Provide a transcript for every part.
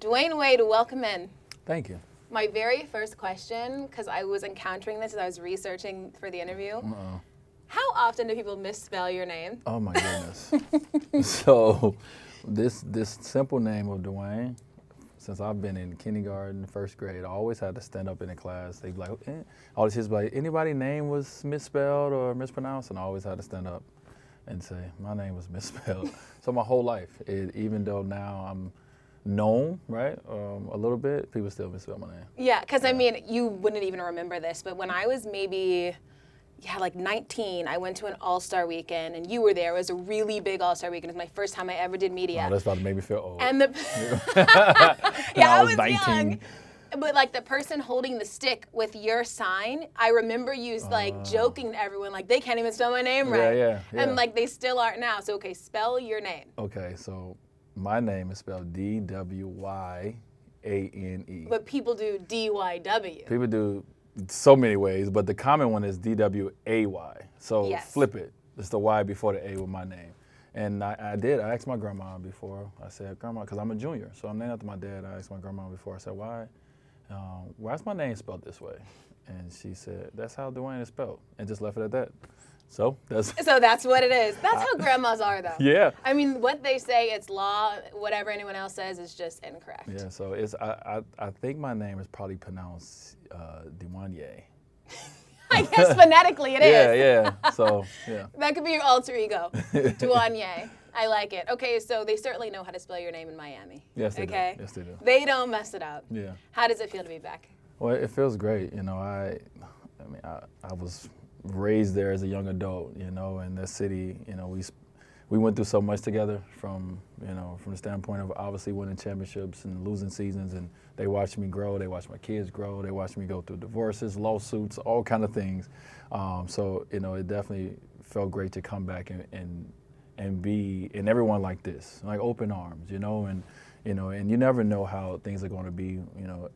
Dwyane Wade, welcome in. Thank you. My very first question, because I was encountering this as I was researching for the interview. Uh-oh. How often do people misspell your name? Oh my goodness. So this simple name of Dwyane, since I've been in kindergarten, first grade, I always had to stand up in the class. They'd be like, all these kids be like, anybody name was misspelled or mispronounced? And I always had to stand up and say, my name was misspelled. So my whole life, even though now I'm known, right, a little bit, people still misspell my name. Yeah, because I mean, you wouldn't even remember this, but when I was maybe, like 19, I went to an all-star weekend, and you were there. It was a really big all-star weekend. It was my first time I ever did media. Oh, that's about to make me feel old. And the I was 19. Young. But like the person holding the stick with your sign, I remember you like joking to everyone, like they can't even spell my name right. Yeah. And like they still aren't now. So okay, spell your name. Okay, so my name is spelled D-W-Y-A-N-E. But people do D-Y-W. People do so many ways, but the common one is D-W-A-Y. So yes. Flip it. It's the Y before the A with my name. And I asked my grandma before. I said, Grandma, because I'm a junior, so I'm named after my dad. I asked my grandma before. I said, why's my name spelled this way? And she said, that's how Dwyane is spelled, and just left it at that. So that's what it is. That's how grandmas are, though. Yeah. I mean, what they say, it's law. Whatever anyone else says is just incorrect. Yeah. So I think my name is probably pronounced Dwyane. I guess phonetically it is. Yeah. So yeah. That could be your alter ego, Dwyane. I like it. Okay, so they certainly know how to spell your name in Miami. Yes, they okay? do. Yes, they do. They don't mess it up. Yeah. How does it feel to be back? Well, it feels great. You know, I was raised there as a young adult, you know, in that city. You know, we went through so much together from the standpoint of obviously winning championships and losing seasons, and they watched me grow, they watched my kids grow, they watched me go through divorces, lawsuits, all kind of things. So, you know, it definitely felt great to come back and be in everyone like this, like open arms, and you never know how things are going to be,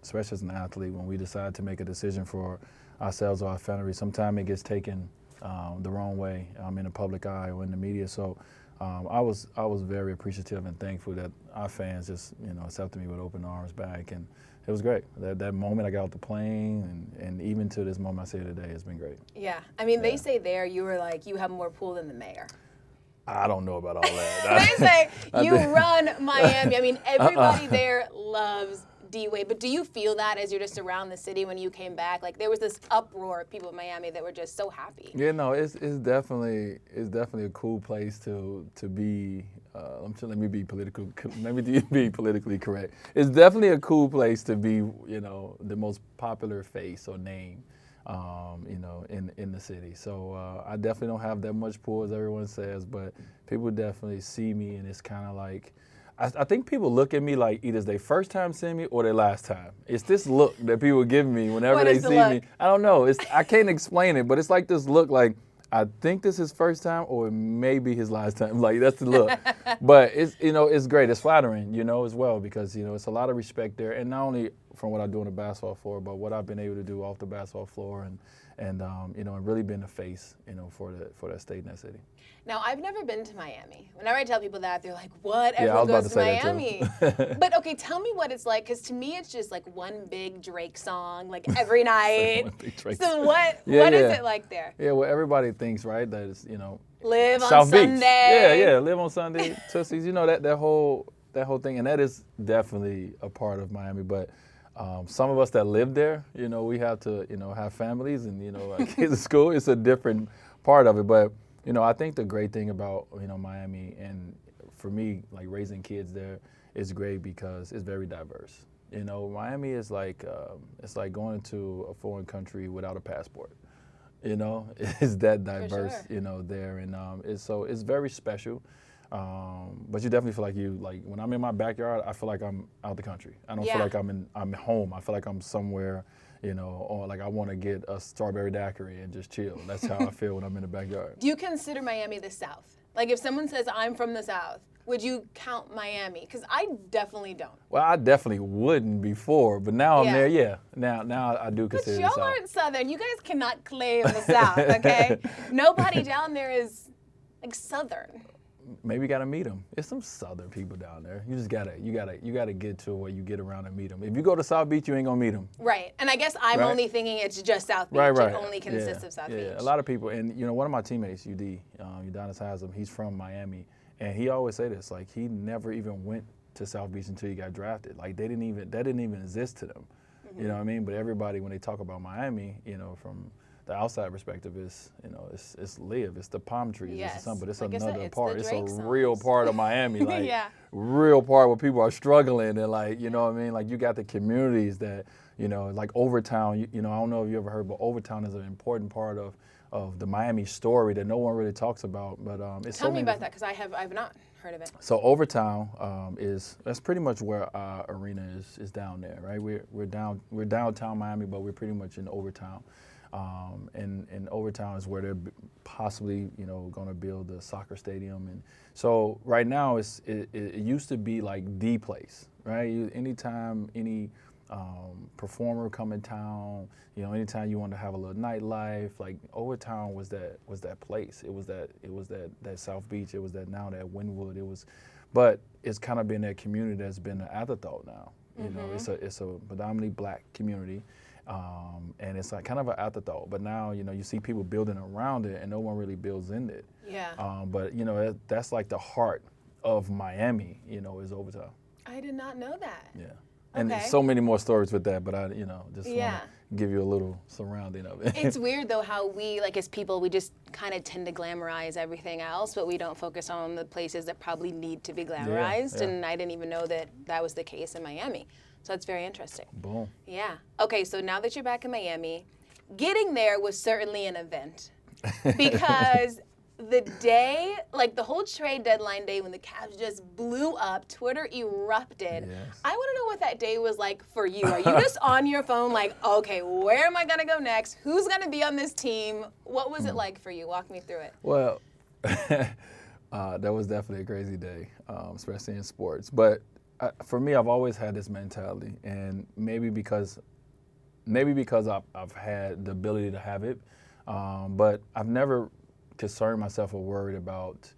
especially as an athlete, when we decide to make a decision for ourselves or our family. Sometimes it gets taken the wrong way in the public eye or in the media. So I was very appreciative and thankful that our fans just accepted me with open arms back, and it was great. That moment I got off the plane, and even to this moment I say today, it's been great. Yeah, I mean, they say there you were like, you have more pull than the mayor. I don't know about all that. They say you run Miami. I mean, everybody there loves D-Wade. But do you feel that as you're just around the city when you came back? Like there was this uproar of people in Miami that were just so happy. Yeah, no, it's definitely a cool place to be. Let me be political. Maybe be politically correct. It's definitely a cool place to be. The most popular face or name. In the city. So I definitely don't have that much pull as everyone says, but people definitely see me, and it's kind of like, I think people look at me like either it's their first time seeing me or their last time. It's this look that people give me whenever they see me. I don't know. I can't explain it, but it's like this look like, I think this is his first time or maybe his last time. Like that's the look. But it's great. It's flattering, as well, because it's a lot of respect there, and not only from what I do on the basketball floor, but what I've been able to do off the basketball floor, and really been the face, for that state and that city. Now, I've never been to Miami. Whenever I tell people that, they're like, what? Yeah, Everyone goes to that Miami. But okay, tell me what it's like, because to me it's just like one big Drake song, like every night. So what is it like there? Yeah, well, everybody thinks, right, that it's, live on South Sunday. Beach. Yeah, live on Sunday, Tootsies, that whole thing, and that is definitely a part of Miami, but some of us that live there, we have to, have families and, our kids at school. It's a different part of it. But, I think the great thing about, Miami, and for me, like raising kids there, is great because it's very diverse. Miami is like, it's like going to a foreign country without a passport. It's that diverse, there. And it's very special. But you definitely feel like when I'm in my backyard, I feel like I'm out the country. I don't feel like I'm home. I feel like I'm somewhere, or like I want to get a strawberry daiquiri and just chill. That's how I feel when I'm in the backyard. Do you consider Miami the South? Like if someone says I'm from the South, would you count Miami? Because I definitely don't. Well, I definitely wouldn't before, but now I'm there. Yeah, now I do consider the South. But y'all aren't Southern. You guys cannot claim the South, okay? Nobody down there is like Southern. maybe got to meet them. It's some Southern people down there. You just gotta get to where you get around and meet them. If you go to South Beach, you ain't gonna meet them. Right, and I guess I'm only thinking it's just South Beach. Right. It only consists of South Beach. Yeah, a lot of people, and one of my teammates, Udonis Haslam, he's from Miami, and he always say this, like he never even went to South Beach until he got drafted. Like that didn't even exist to them. Mm-hmm. You know what I mean? But everybody, when they talk about Miami, from the outside perspective, it's live, it's the palm trees, yes. it's something, but it's like another part. It's a songs. real part of Miami, like real part where people are struggling, and like you know what I mean. Like you got the communities that like Overtown. I don't know if you ever heard, but Overtown is an important part of the Miami story that no one really talks about. But it's tell me about that, because I've not heard of it. So Overtown that's pretty much where our arena is down there, right? We're downtown Miami, but we're pretty much in Overtown. And Overtown is where they're possibly, going to build the soccer stadium. And so right now it used to be like the place, right? Anytime any performer come in town, anytime you want to have a little nightlife, like Overtown was that place. It was that South Beach. It was that Wynwood. But it's kind of been that community that's been an afterthought now. It's a predominantly black community. And it's like kind of an afterthought, but now you see people building around it, and no one really builds in it. Yeah. But that's like the heart of Miami. Is Overtown. I did not know that. Yeah. And there's so many more stories with that, but I just want to give you a little surrounding of it. It's weird though how we, like as people, we just kind of tend to glamorize everything else, but we don't focus on the places that probably need to be glamorized. Yeah. And I didn't even know that was the case in Miami. So that's very interesting. Boom. Yeah. Okay, so now that you're back in Miami, getting there was certainly an event. Because the day, like the whole trade deadline day when the Cavs just blew up, Twitter erupted. Yes. I want to know what that day was like for you. Are you just on your phone like, okay, where am I going to go next? Who's going to be on this team? What was it like for you? Walk me through it. Well, that was definitely a crazy day, especially in sports. But for me, I've always had this mentality, and maybe because I've had the ability to have it, but I've never concerned myself or worried about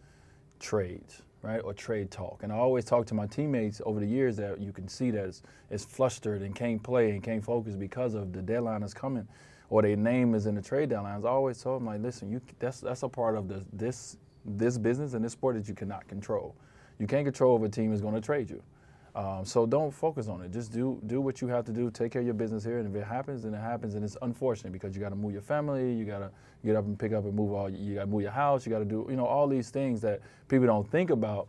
trades, right, or trade talk. And I always talk to my teammates over the years that you can see that it's flustered and can't play and can't focus because of the deadline is coming, or their name is in the trade deadlines. I always told them, like, listen, that's a part of this business and this sport that you cannot control. You can't control if a team is going to trade you. So don't focus on it. Just do what you have to do. Take care of your business here, and if it happens, then it happens. And it's unfortunate because you got to move your family. You got to get up and pick up and move you got to move your house. You got to do all these things that people don't think about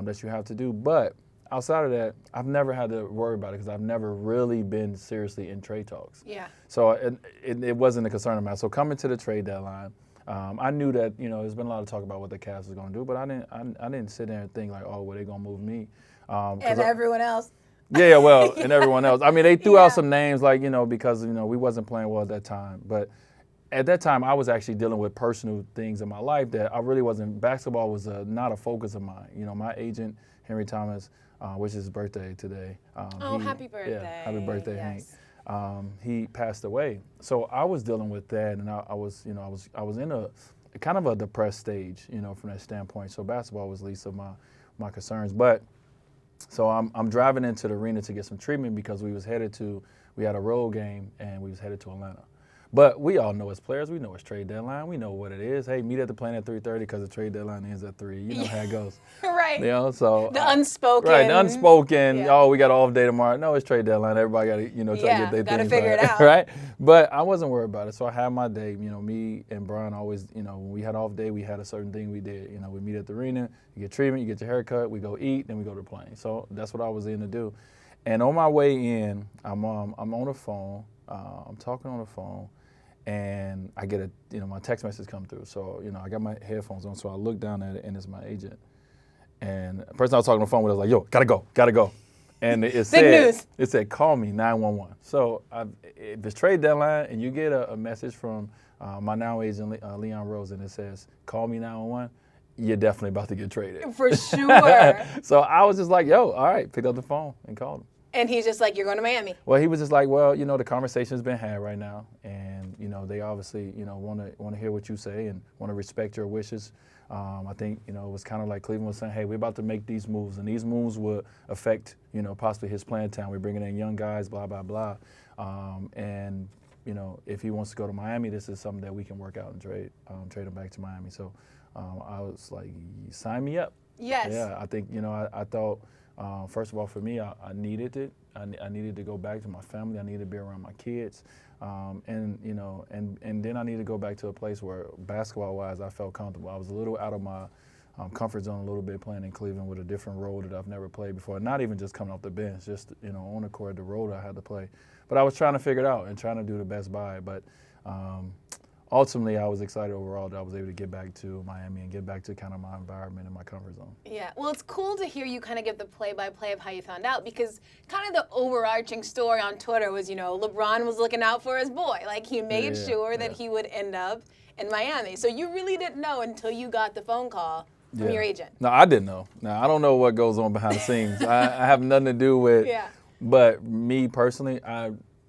that you have to do. But outside of that, I've never had to worry about it because I've never really been seriously in trade talks. Yeah. So it wasn't a concern of mine. So coming to the trade deadline, I knew that there's been a lot of talk about what the Cavs was going to do, but I didn't sit there and think like, oh, well, they're going to move me. And everyone else. Yeah, well, and everyone else. I mean, they threw out some names like, because, we wasn't playing well at that time. But at that time, I was actually dealing with personal things in my life that I really wasn't. Basketball was not a focus of mine. My agent, Henry Thomas, which is his birthday today. Happy birthday. Yeah, happy birthday, yes. Hank. He passed away. So I was dealing with that, and I was in a kind of a depressed stage, from that standpoint. So basketball was least of my concerns. But so I'm driving into the arena to get some treatment because we had a road game and we was headed to Atlanta. But we all know as players, we know it's trade deadline. We know what it is. Hey, meet at the plane at 3:30 because the trade deadline ends at 3. You know how it goes. Right. So the unspoken. Right, the unspoken. Yeah. Oh, we got an off day tomorrow. No, it's trade deadline. Everybody got to, try to get their gotta things figure right. it out. Right. But I wasn't worried about it. So I had my day. Me and Brian always, when we had off day, we had a certain thing we did. We meet at the arena. You get treatment. You get your haircut. We go eat. Then we go to the plane. So that's what I was in to do. And on my way in, I'm on the phone. I'm talking on the phone. And I get my text message come through. So, I got my headphones on. So I look down at it, and it's my agent. And the person I was talking on the phone with was like, yo, gotta go. And it said, call me 911. So if it's trade deadline and you get a message from my now agent, Leon Rose, and it says, call me 911, you're definitely about to get traded. For sure. So I was just like, yo, all right, pick up the phone and called him. And he's just like, you're going to Miami. Well, he was just like, well, the conversation's been had right now, and they obviously want to hear what you say and want to respect your wishes. I think it was kind of like Cleveland was saying, hey, we're about to make these moves, and these moves will affect possibly his playing time. We're bringing in young guys, blah blah blah, and if he wants to go to Miami, this is something that we can work out and trade him back to Miami. So I was like, sign me up. Yes. Yeah, I think I thought. First of all, for me, I needed it. I needed to go back to my family. I needed to be around my kids, and then I needed to go back to a place where, basketball-wise, I felt comfortable. I was a little out of my comfort zone a little bit, playing in Cleveland with a different role that I've never played before. Not even just coming off the bench, just on the court, the role that I had to play. But I was trying to figure it out and trying to do the best by it. But ultimately, I was excited overall that I was able to get back to Miami and get back to kind of my environment and my comfort zone. Yeah, well, it's cool to hear you kind of give the play-by-play of how you found out, because kind of the overarching story on Twitter was, LeBron was looking out for his boy. Like, he made sure that he would end up in Miami. So you really didn't know until you got the phone call from your agent. No, I didn't know. Now, I don't know what goes on behind the scenes. I have nothing to do with But me personally,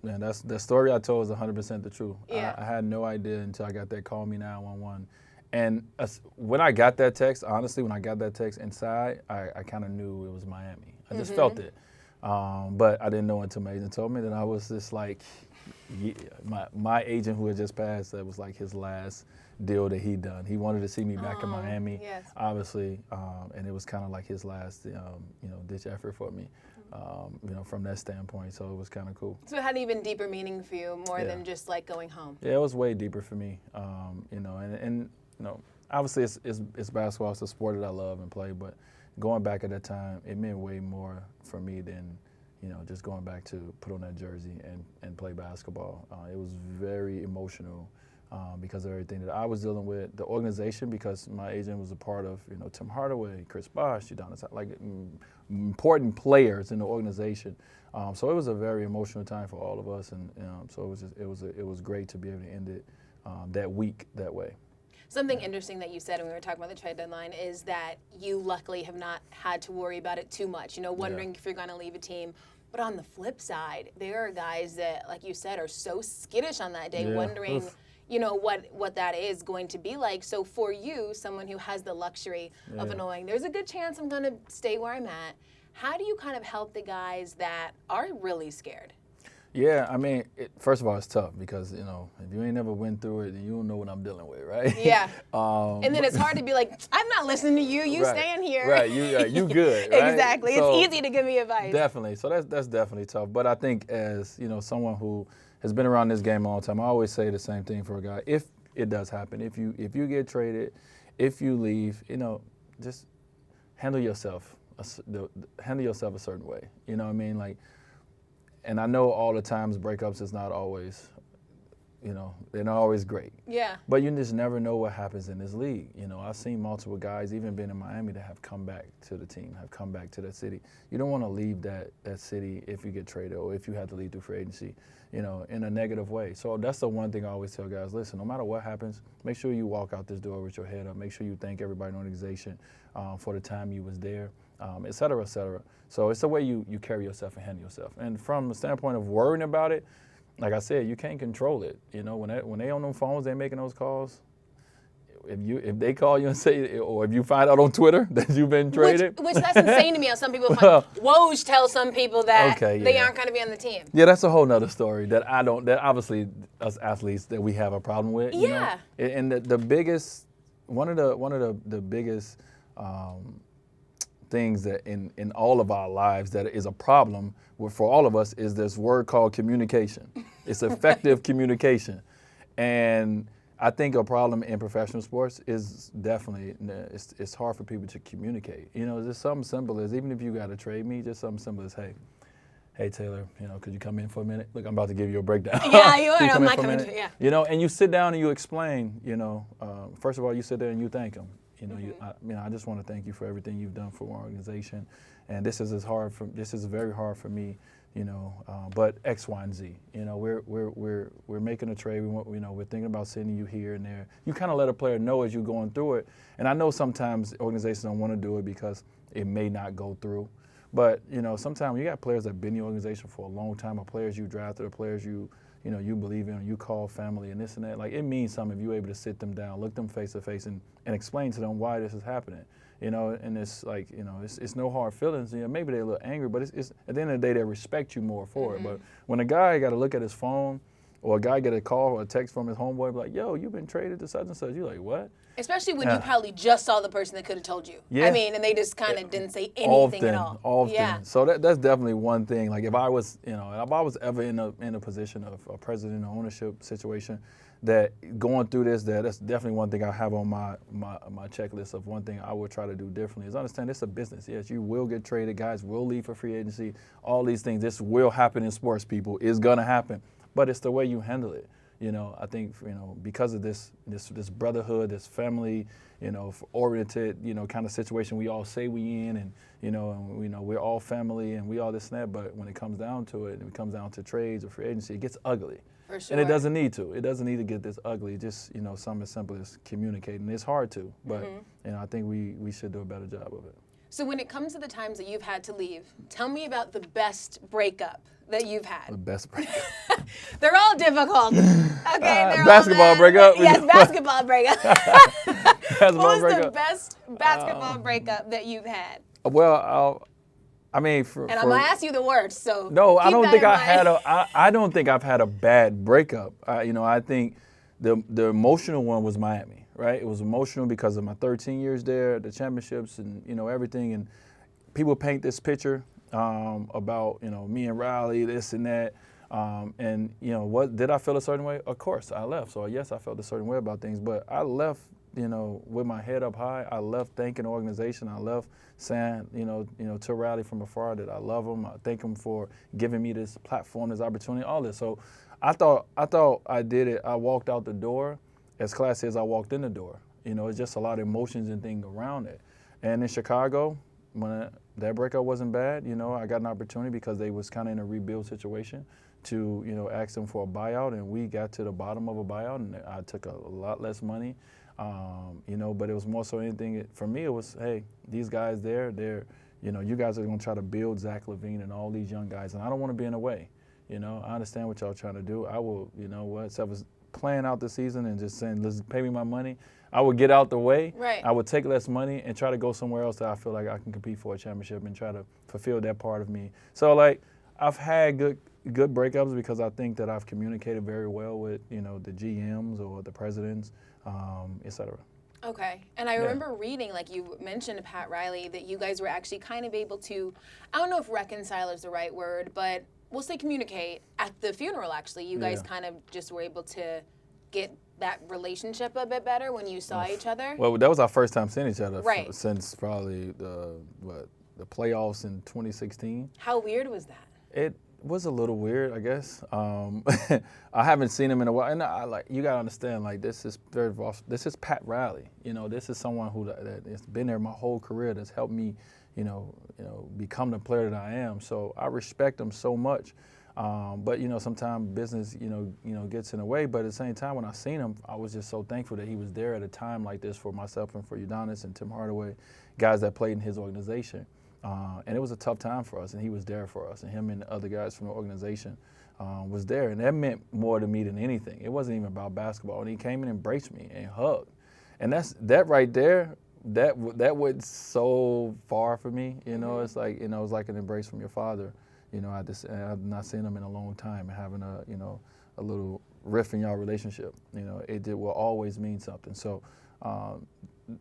that's the story I told is 100% the truth. Yeah. I had no idea until I got that call me 911. And when I got that text, honestly, when I got that text inside, I kind of knew it was Miami. I just felt it. But I didn't know until my agent told me. Then I was just like, my agent who had just passed, that was like his last deal that he'd done. He wanted to see me back in Miami, obviously, and it was kind of like his last, ditch effort for me. From that standpoint, so it was kind of cool. So it had even deeper meaning for you, more than just like going home. Yeah, it was way deeper for me. And obviously it's basketball, it's a sport that I love and play, but going back at that time, it meant way more for me than just going back to put on that jersey and play basketball. It was very emotional. Because of everything that I was dealing with, the organization, because my agent was a part of, Tim Hardaway, Chris Bosh, like important players in the organization. So it was a very emotional time for all of us, and so it was great to be able to end it that week that way. Something interesting that you said when we were talking about the trade deadline is that you luckily have not had to worry about it too much, wondering if you're going to leave a team. But on the flip side, there are guys that, like you said, are so skittish on that day, wondering what that is going to be like. So for you, someone who has the luxury of knowing there's a good chance I'm going to stay where I'm at, how do you kind of help the guys that are really scared? Yeah, I mean, first of all, it's tough because, if you ain't never went through it, then you don't know what I'm dealing with, right? Yeah. And then it's hard to be like, I'm not listening to you. You staying here. Right. You good, right? Exactly. So, it's easy to give me advice. Definitely. So that's definitely tough. But I think as, someone who has been around this game a long time, I always say the same thing for a guy. If it does happen, if you get traded, if you leave, just handle yourself a certain way. You know what I mean? Like, and I know all the times breakups is not always, they're not always great. Yeah. But you just never know what happens in this league. I've seen multiple guys, even been in Miami, that have come back to the team, have come back to that city. You don't want to leave that city if you get traded or if you have to leave through free agency, in a negative way. So that's the one thing I always tell guys, listen, no matter what happens, make sure you walk out this door with your head up. Make sure you thank everybody in the organization for the time you was there, et cetera, et cetera. So it's the way you carry yourself and handle yourself. And from the standpoint of worrying about it, like I said, you can't control it. When they on them phones, they making those calls. If they call you and say, or if you find out on Twitter that you've been traded, which that's insane to me. How some people find Woj tells some people that they aren't going to be on the team. Yeah, that's a whole nother story that that obviously us athletes that we have a problem with. Yeah. And the biggest, one of the biggest things that in all of our lives that is a problem for all of us is this word called communication. It's effective communication. And I think a problem in professional sports is definitely, it's hard for people to communicate. Just something simple as, even if you got to trade me, just something simple as, hey Taylor, could you come in for a minute? Look, I'm about to give you a breakdown. Yeah, you are. I'm not coming to, yeah. And you sit down and you explain, first of all, you sit there and you thank them. I just want to thank you for everything you've done for our organization. And this is very hard for me, but X, Y, and Z. We're making a trade. We're thinking about sending you here and there. You kind of let a player know as you're going through it. And I know sometimes organizations don't want to do it because it may not go through. But, sometimes you got players that have been in the organization for a long time, or players you drafted, or players you believe in, or you call family and this and that. Like, it means something if you're able to sit them down, look them face to face, and explain to them why this is happening. And it's like, it's no hard feelings. Maybe they're a little angry, but it's at the end of the day, they respect you more for it. But when a guy got to look at his phone, or a guy get a call or a text from his homeboy, like, yo, you've been traded to such and such. You're like, what? Especially when you probably just saw the person that could have told you. Yeah. I mean, and they just kind of didn't say anything at all. Often. Yeah. So that's definitely one thing. Like, if I was ever in a position of a president or ownership situation, that going through this, that's definitely one thing I have on my checklist of one thing I would try to do differently is understand it's a business. Yes, you will get traded. Guys will leave for free agency. All these things, this will happen in sports, people. It's going to happen. But it's the way you handle it. I think, because of this brotherhood, this family, oriented, kind of situation we all say we in, and, we're all family and we all this and that. But when it comes down to it, and it comes down to trades or free agency, it gets ugly. For sure. And it doesn't need to. It doesn't need to get this ugly. Just, something as simple as communicating. It's hard to, but, I think we should do a better job of it. So when it comes to the times that you've had to leave, tell me about the best breakup that you've had. The best breakup. They're all difficult. Okay, they're basketball all breakup? Yes, basketball breakup. What was the best basketball breakup that you've had? Well, I'm gonna ask you the worst. So no, I don't think I don't think I've had a bad breakup. I think the emotional one was Miami. Right, it was emotional because of my 13 years there, the championships, and everything. And people paint this picture about me and Riley, this and that. And what did I feel a certain way? Of course, I left. So yes, I felt a certain way about things. But I left, with my head up high. I left thanking the organization. I left saying, to Riley from afar that I love him. I thank him for giving me this platform, this opportunity, all this. So I thought I did it. I walked out the door as classy as I walked in the door. It's just a lot of emotions and things around it. And in Chicago, when that breakup wasn't bad, I got an opportunity because they was kind of in a rebuild situation to, ask them for a buyout, and we got to the bottom of a buyout, and I took a lot less money, but it was more so anything. For me, it was, hey, these guys they're, you guys are going to try to build Zach LaVine and all these young guys, and I don't want to be in the way. I understand what y'all trying to do. I will, so I was playing out the season and just saying, let's pay me my money. I would get out the way. Right. I would take less money and try to go somewhere else that I feel like I can compete for a championship and try to fulfill that part of me. So, like, I've had good breakups because I think that I've communicated very well with, the GMs or the presidents, et cetera. Okay. And I remember reading, like you mentioned, Pat Riley, that you guys were actually kind of able to, I don't know if reconcile is the right word, but we'll say communicate at the funeral, actually. You guys kind of just were able to get that relationship a bit better when you saw each other? Well, that was our first time seeing each other since probably the playoffs in 2016. How weird was that? It was a little weird, I guess. I haven't seen him in a while, and you gotta understand, like, this is Pat Riley. This is someone that has been there my whole career, that's helped me, become the player that I am. So I respect him so much. But sometimes business, gets in the way. But at the same time, when I seen him, I was just so thankful that he was there at a time like this for myself and for Udonis and Tim Hardaway, guys that played in his organization. And it was a tough time for us, and he was there for us. And him and the other guys from the organization was there, and that meant more to me than anything. It wasn't even about basketball. And he came and embraced me and hugged, and that right there. That went so far for me. It's like it's like an embrace from your father. I've not seen him in a long time, and having a little rift in y'all relationship. It will always mean something. So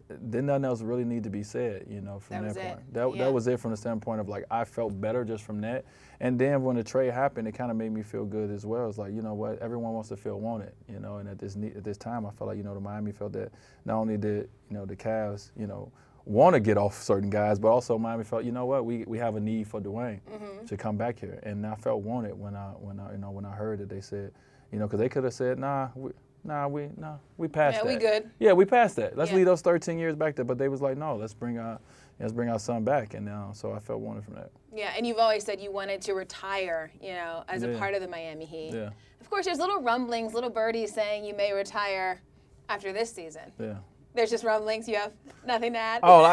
then nothing else really need to be said. From that point. That was it from the standpoint of, like, I felt better just from that. And then when the trade happened, it kind of made me feel good as well. It's like, what, everyone wants to feel wanted. And at this time, I felt like the Miami felt that not only did the Cavs want to get off certain guys, but also Miami felt, what, we have a need for Dwyane to come back here, and I felt wanted when I heard that they said, because they could have said, we passed that. Yeah, we good. Yeah, we passed that. Let's leave those 13 years back there. But they was like, no, let's bring our son back, and so I felt wanted from that. Yeah, and you've always said you wanted to retire, as a part of the Miami Heat. Yeah. Of course, there's little rumblings, little birdies saying you may retire after this season. Yeah. There's just rumblings. You have nothing to add. Oh,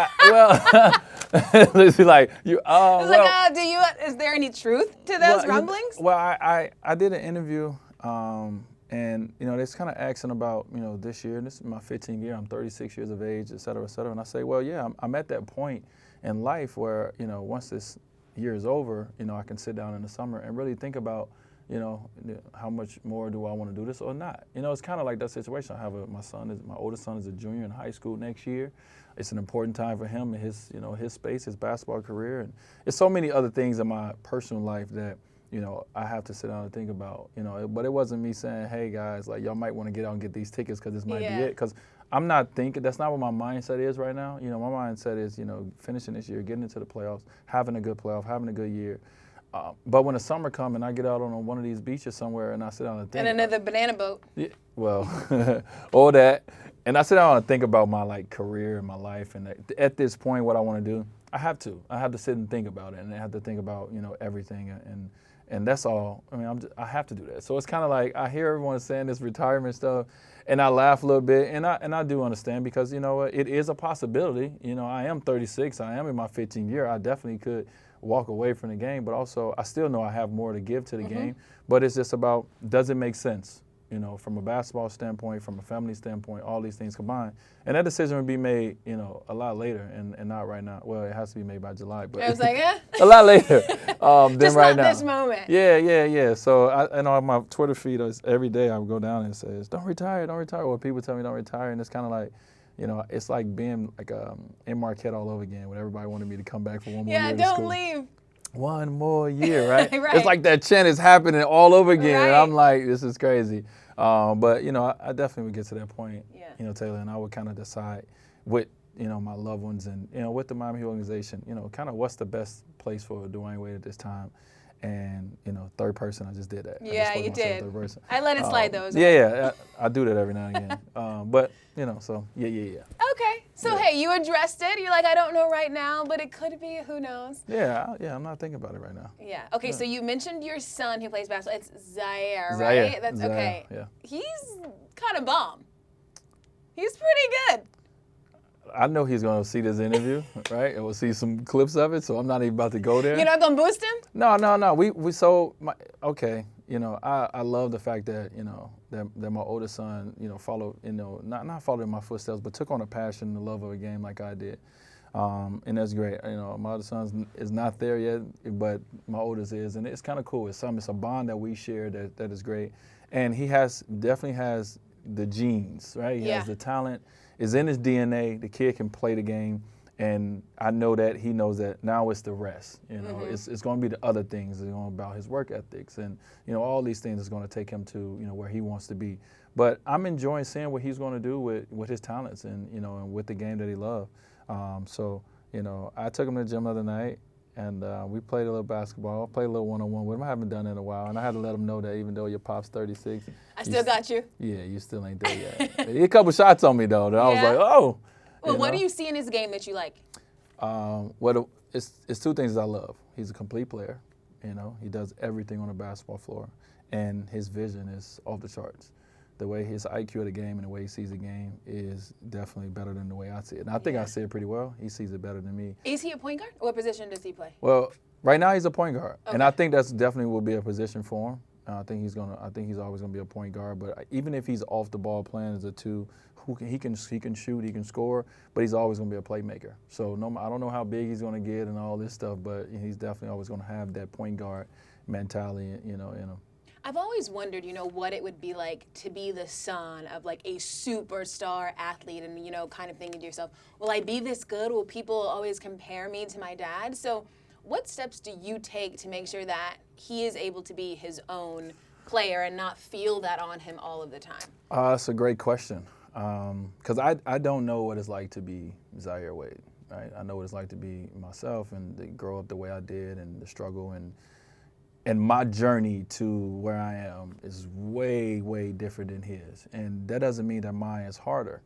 it's like you. It's like, is there any truth to those rumblings? Well, I did an interview, and they're kind of asking about this year. This is my 15th year. I'm 36 years of age, et cetera, et cetera. And I say, well, yeah, I'm at that point in life where once this year is over, I can sit down in the summer and really think about how much more do I want to do this or not? It's kind of like that situation. I have my oldest son is a junior in high school next year. It's an important time for him in his space, his basketball career, and it's so many other things in my personal life that I have to sit down and think about. But it wasn't me saying, hey guys, like y'all might want to get out and get these tickets because this might be it. Because I'm not thinking, that's not what my mindset is right now. My mindset is finishing this year, getting into the playoffs, having a good playoff, having a good year. But when the summer comes and I get out on one of these beaches somewhere and I sit down and think. And another banana boat. Yeah, well, all that. And I sit down and think about my career and my life. And at this point, what I want to do, I have to sit and think about it. And I have to think about, everything. And that's all. I mean, I have to do that. So it's kind of like I hear everyone saying this retirement stuff and I laugh a little bit. And I do understand because, it is a possibility. I am 36. I am in my 15th year. I definitely could walk away from the game, but also I still know I have more to give to the game. But it's just about, does it make sense? From a basketball standpoint, from a family standpoint, all these things combined. And that decision would be made, a lot later and not right now. Well, it has to be made by July, but I was like, a lot later than just right not now. this moment. Yeah. So on my Twitter feed, every day I would go down and it says, don't retire. Or people tell me don't retire, and it's kind of like, it's like being like in Marquette all over again when everybody wanted me to come back for one more year. Yeah, to don't school. leave. One more year, right? Right. It's like that chant is happening all over again. Right. And I'm like, this is crazy. But, I definitely would get to that point, Taylor, and I would kind of decide with, my loved ones and, with the Miami Heat organization, kind of what's the best place for Dwyane Wade at this time. And, third person, I just did that. Yeah, you did. Third person. I let it slide, though. Yeah, I do that every now and again. But, so, yeah. Okay. So, hey, you addressed it. You're like, I don't know right now, but it could be. Who knows? Yeah, I'm not thinking about it right now. Yeah. Okay, so you mentioned your son who plays basketball. It's Zaire, Zaire. right? That's Zaire, okay. yeah. He's kind of bomb. He's pretty good. I know he's going to see this interview, right? And we'll see some clips of it, so I'm not even about to go there. You're not going to boost him? No. I love the fact that, that my oldest son, followed, not followed in my footsteps, but took on a passion and the love of a game like I did. And that's great. My other son is not there yet, but my oldest is, and it's kind of cool. It's a bond that we share that is great. And he definitely has the genes, right? He has the talent. It's in his DNA. The kid can play the game, and I know that he knows that now it's the rest. It's going to be the other things. It's going to be about his work ethics, and all these things is going to take him to where he wants to be. But I'm enjoying seeing what he's going to do with his talents and and with the game that he loves. I took him to the gym the other night, and we played a little basketball, played a little one-on-one with him. I haven't done it in a while, and I had to let him know that even though your pop's 36, I still got you. Yeah, you still ain't there yet. He had a couple shots on me though. That I was like, oh. Well, what do you see in his game that you like? It's two things I love. He's a complete player. He does everything on the basketball floor, and his vision is off the charts. The way his IQ of the game and the way he sees the game is definitely better than the way I see it. And I think I see it pretty well. He sees it better than me. Is he a point guard? What position does he play? Well, right now he's a point guard, and I think that's definitely will be a position for him. I think he's always gonna be a point guard. But even if he's off the ball playing as a two, he can shoot, he can score, but he's always gonna be a playmaker. So I don't know how big he's gonna get and all this stuff, but he's definitely always gonna have that point guard mentality, in him. I've always wondered, what it would be like to be the son of like a superstar athlete and, kind of thinking to yourself, will I be this good? Will people always compare me to my dad? So what steps do you take to make sure that he is able to be his own player and not feel that on him all of the time? That's a great question. Because I don't know what it's like to be Zaire Wade, right? I know what it's like to be myself and to grow up the way I did and the struggle and my journey to where I am is way, way different than his. And that doesn't mean that mine is harder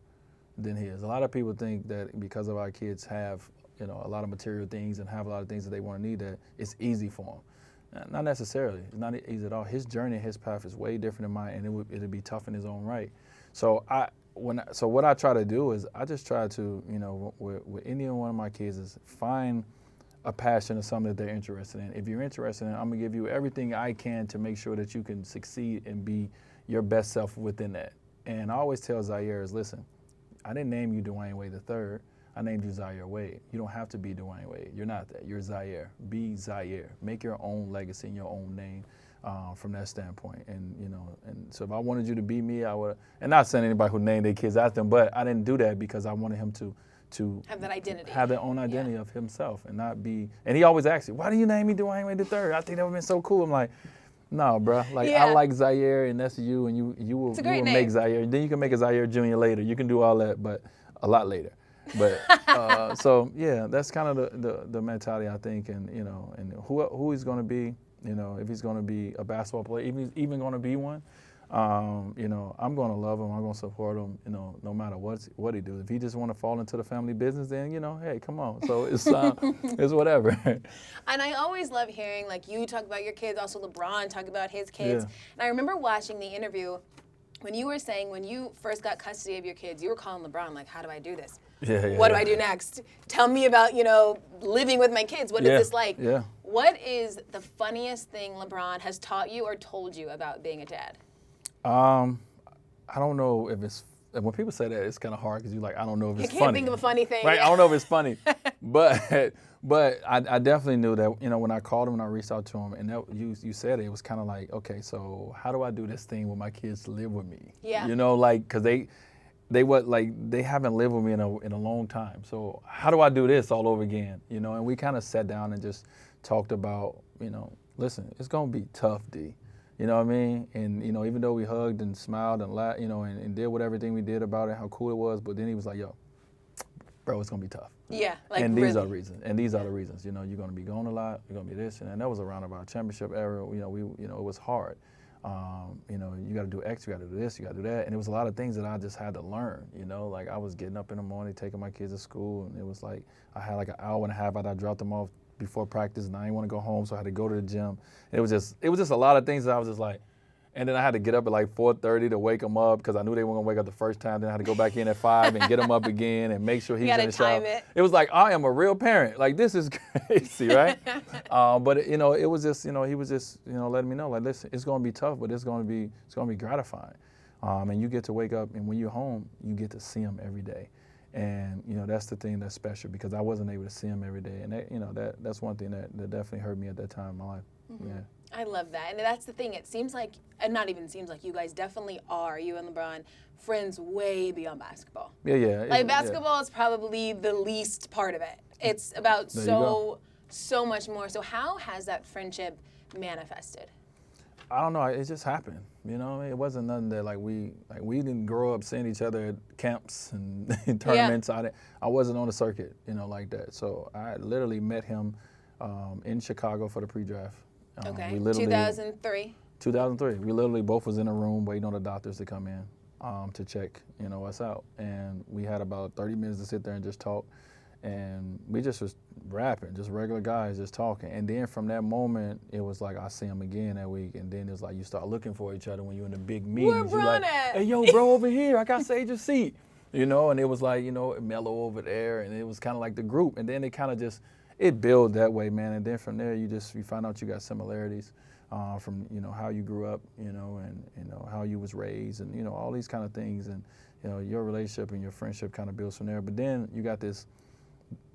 than his. A lot of people think that because of our kids have, a lot of material things and have a lot of things that they want to need, that it's easy for them. Not necessarily. It's not easy at all. His journey, his path is way different than mine, and it'll be tough in his own right. So so what I try to do is I just try to, you know, with any one of my kids is find a passion or something that they're interested in. If you're interested in it, I'm gonna give you everything I can to make sure that you can succeed and be your best self within that. And I always tell Zaire is, listen, I didn't name you Dwyane Wade III. I named you Zaire Wade. You don't have to be Dwyane Wade. You're not that. You're Zaire. Be Zaire. Make your own legacy and your own name from that standpoint. And you know, and so if I wanted you to be me, I would. And not saying anybody who named their kids after him, but I didn't do that because I wanted him to have that identity, have their own identity of himself, and not be. And he always asks me, "Why do you name me Dwyane Wade III? I think that would have been so cool." I'm like, no, bro. Like I like Zaire, and that's you, and you will make Zaire. Then you can make a Zaire Jr. later. You can do all that, but a lot later. But so yeah, that's kind of the mentality, I think, and you know, and who he's going to be, you know, if he's going to be a basketball player, if he's even going to be one, you know, I'm going to love him. I'm going to support him, you know, no matter what he do. If he just want to fall into the family business, then you know, hey, come on. So it's it's whatever. And I always love hearing like you talk about your kids, also LeBron talk about his kids. Yeah. And I remember watching the interview when you were saying when you first got custody of your kids, you were calling LeBron like, how do I do this? What do I do next? Tell me about, you know, living with my kids. What is this like? Yeah. What is the funniest thing LeBron has taught you or told you about being a dad? I don't know if it's, when people say that, it's kind of hard because you're like, I don't know if it's funny. You can't think of a funny thing. Right, I don't know if it's funny. But I definitely knew that, you know, when I called him and I reached out to him, and that, you said it was kind of like, okay, so how do I do this thing with my kids to live with me? Yeah. You know, like, because they haven't lived with me in a long time. So how do I do this all over again? You know, and we kind of sat down and just talked about, you know, listen, it's gonna be tough, D. You know what I mean? And you know, even though we hugged and smiled and laughed, you know, and did everything we did about it, how cool it was, but then he was like, yo, bro, it's gonna be tough. Yeah, like and really. These are the reasons. And these are the reasons. You know, you're gonna be gone a lot. You're gonna be this, and that was around our championship era. You know, it was hard. You know, you got to do X, you got to do this, you got to do that, and it was a lot of things that I just had to learn. You know, like I was getting up in the morning, taking my kids to school, and it was like I had like an hour and a half after I dropped them off before practice, and I didn't want to go home, so I had to go to the gym. And it was just a lot of things that I was just like. And then I had to get up at like 4:30 to wake them up because I knew they weren't gonna wake up the first time. Then I had to go back in at 5 and get them up again and make sure he's in the shower. It was like I am a real parent. Like this is crazy, right? But you know, it was just, you know, he was just, you know, letting me know like, listen, it's gonna be tough, but it's gonna be gratifying. And you get to wake up, and when you're home, you get to see him every day. And you know, that's the thing that's special because I wasn't able to see him every day, and that, you know, that's one thing that definitely hurt me at that time in my life. Mm-hmm. Yeah. I love that. And that's the thing. It seems like, and not even seems like, you guys definitely are, you and LeBron, friends way beyond basketball. Yeah. Like basketball is probably the least part of it. It's about so much more. So how has that friendship manifested? I don't know. It just happened. You know, it wasn't nothing that we didn't grow up seeing each other at camps and in tournaments. Yeah. I wasn't on the circuit, you know, like that. So I literally met him in Chicago for the pre-draft. Okay, 2003. 2003. We literally both was in a room waiting on the doctors to come in to check, you know, us out. And we had about 30 minutes to sit there and just talk. And we just was rapping, just regular guys just talking. And then from that moment, it was like I see him again that week. And then it's like you start looking for each other when you're in the big meetings. Where you're like, at? hey, yo, bro, over here. I got save your seat. You know, and it was like, you know, Mello over there. And it was kind of like the group. And then it kind of just, it built that way, man. And then from there, you find out you got similarities from, you know, how you grew up, you know, and, you know, how you was raised and, you know, all these kind of things. And, you know, your relationship and your friendship kind of builds from there. But then you got this,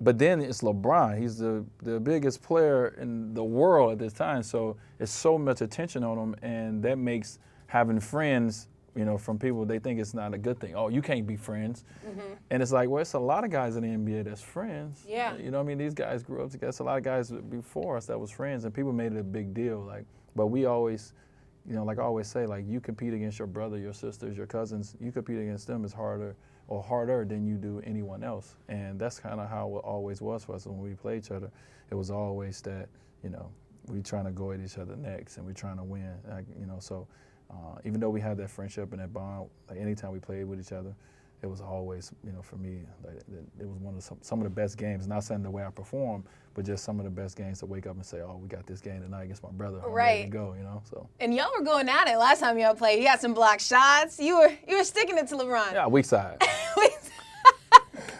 but then it's LeBron. He's the biggest player in the world at this time. So it's so much attention on him. And that makes having friends, you know, from people, they think it's not a good thing. Oh, you can't be friends. Mm-hmm. And it's like, well, it's a lot of guys in the NBA that's friends. Yeah. You know what I mean? These guys grew up together. It's a lot of guys before us that was friends, and people made it a big deal. Like, but we always, you know, like I always say, like you compete against your brother, your sisters, your cousins. You compete against them as harder than you do anyone else. And that's kind of how it always was for us when we played each other. It was always that, you know, we trying to go at each other next and we trying to win. Like, you know, so. Even though we had that friendship and that bond, like anytime we played with each other, it was always, for me, like, it was one of some of the best games. Not saying the way I perform, but just some of the best games to wake up and say, oh, we got this game tonight against my brother. I'm ready to go, So. And y'all were going at it last time y'all played. You got some block shots. You were sticking it to LeBron. Yeah, weak side.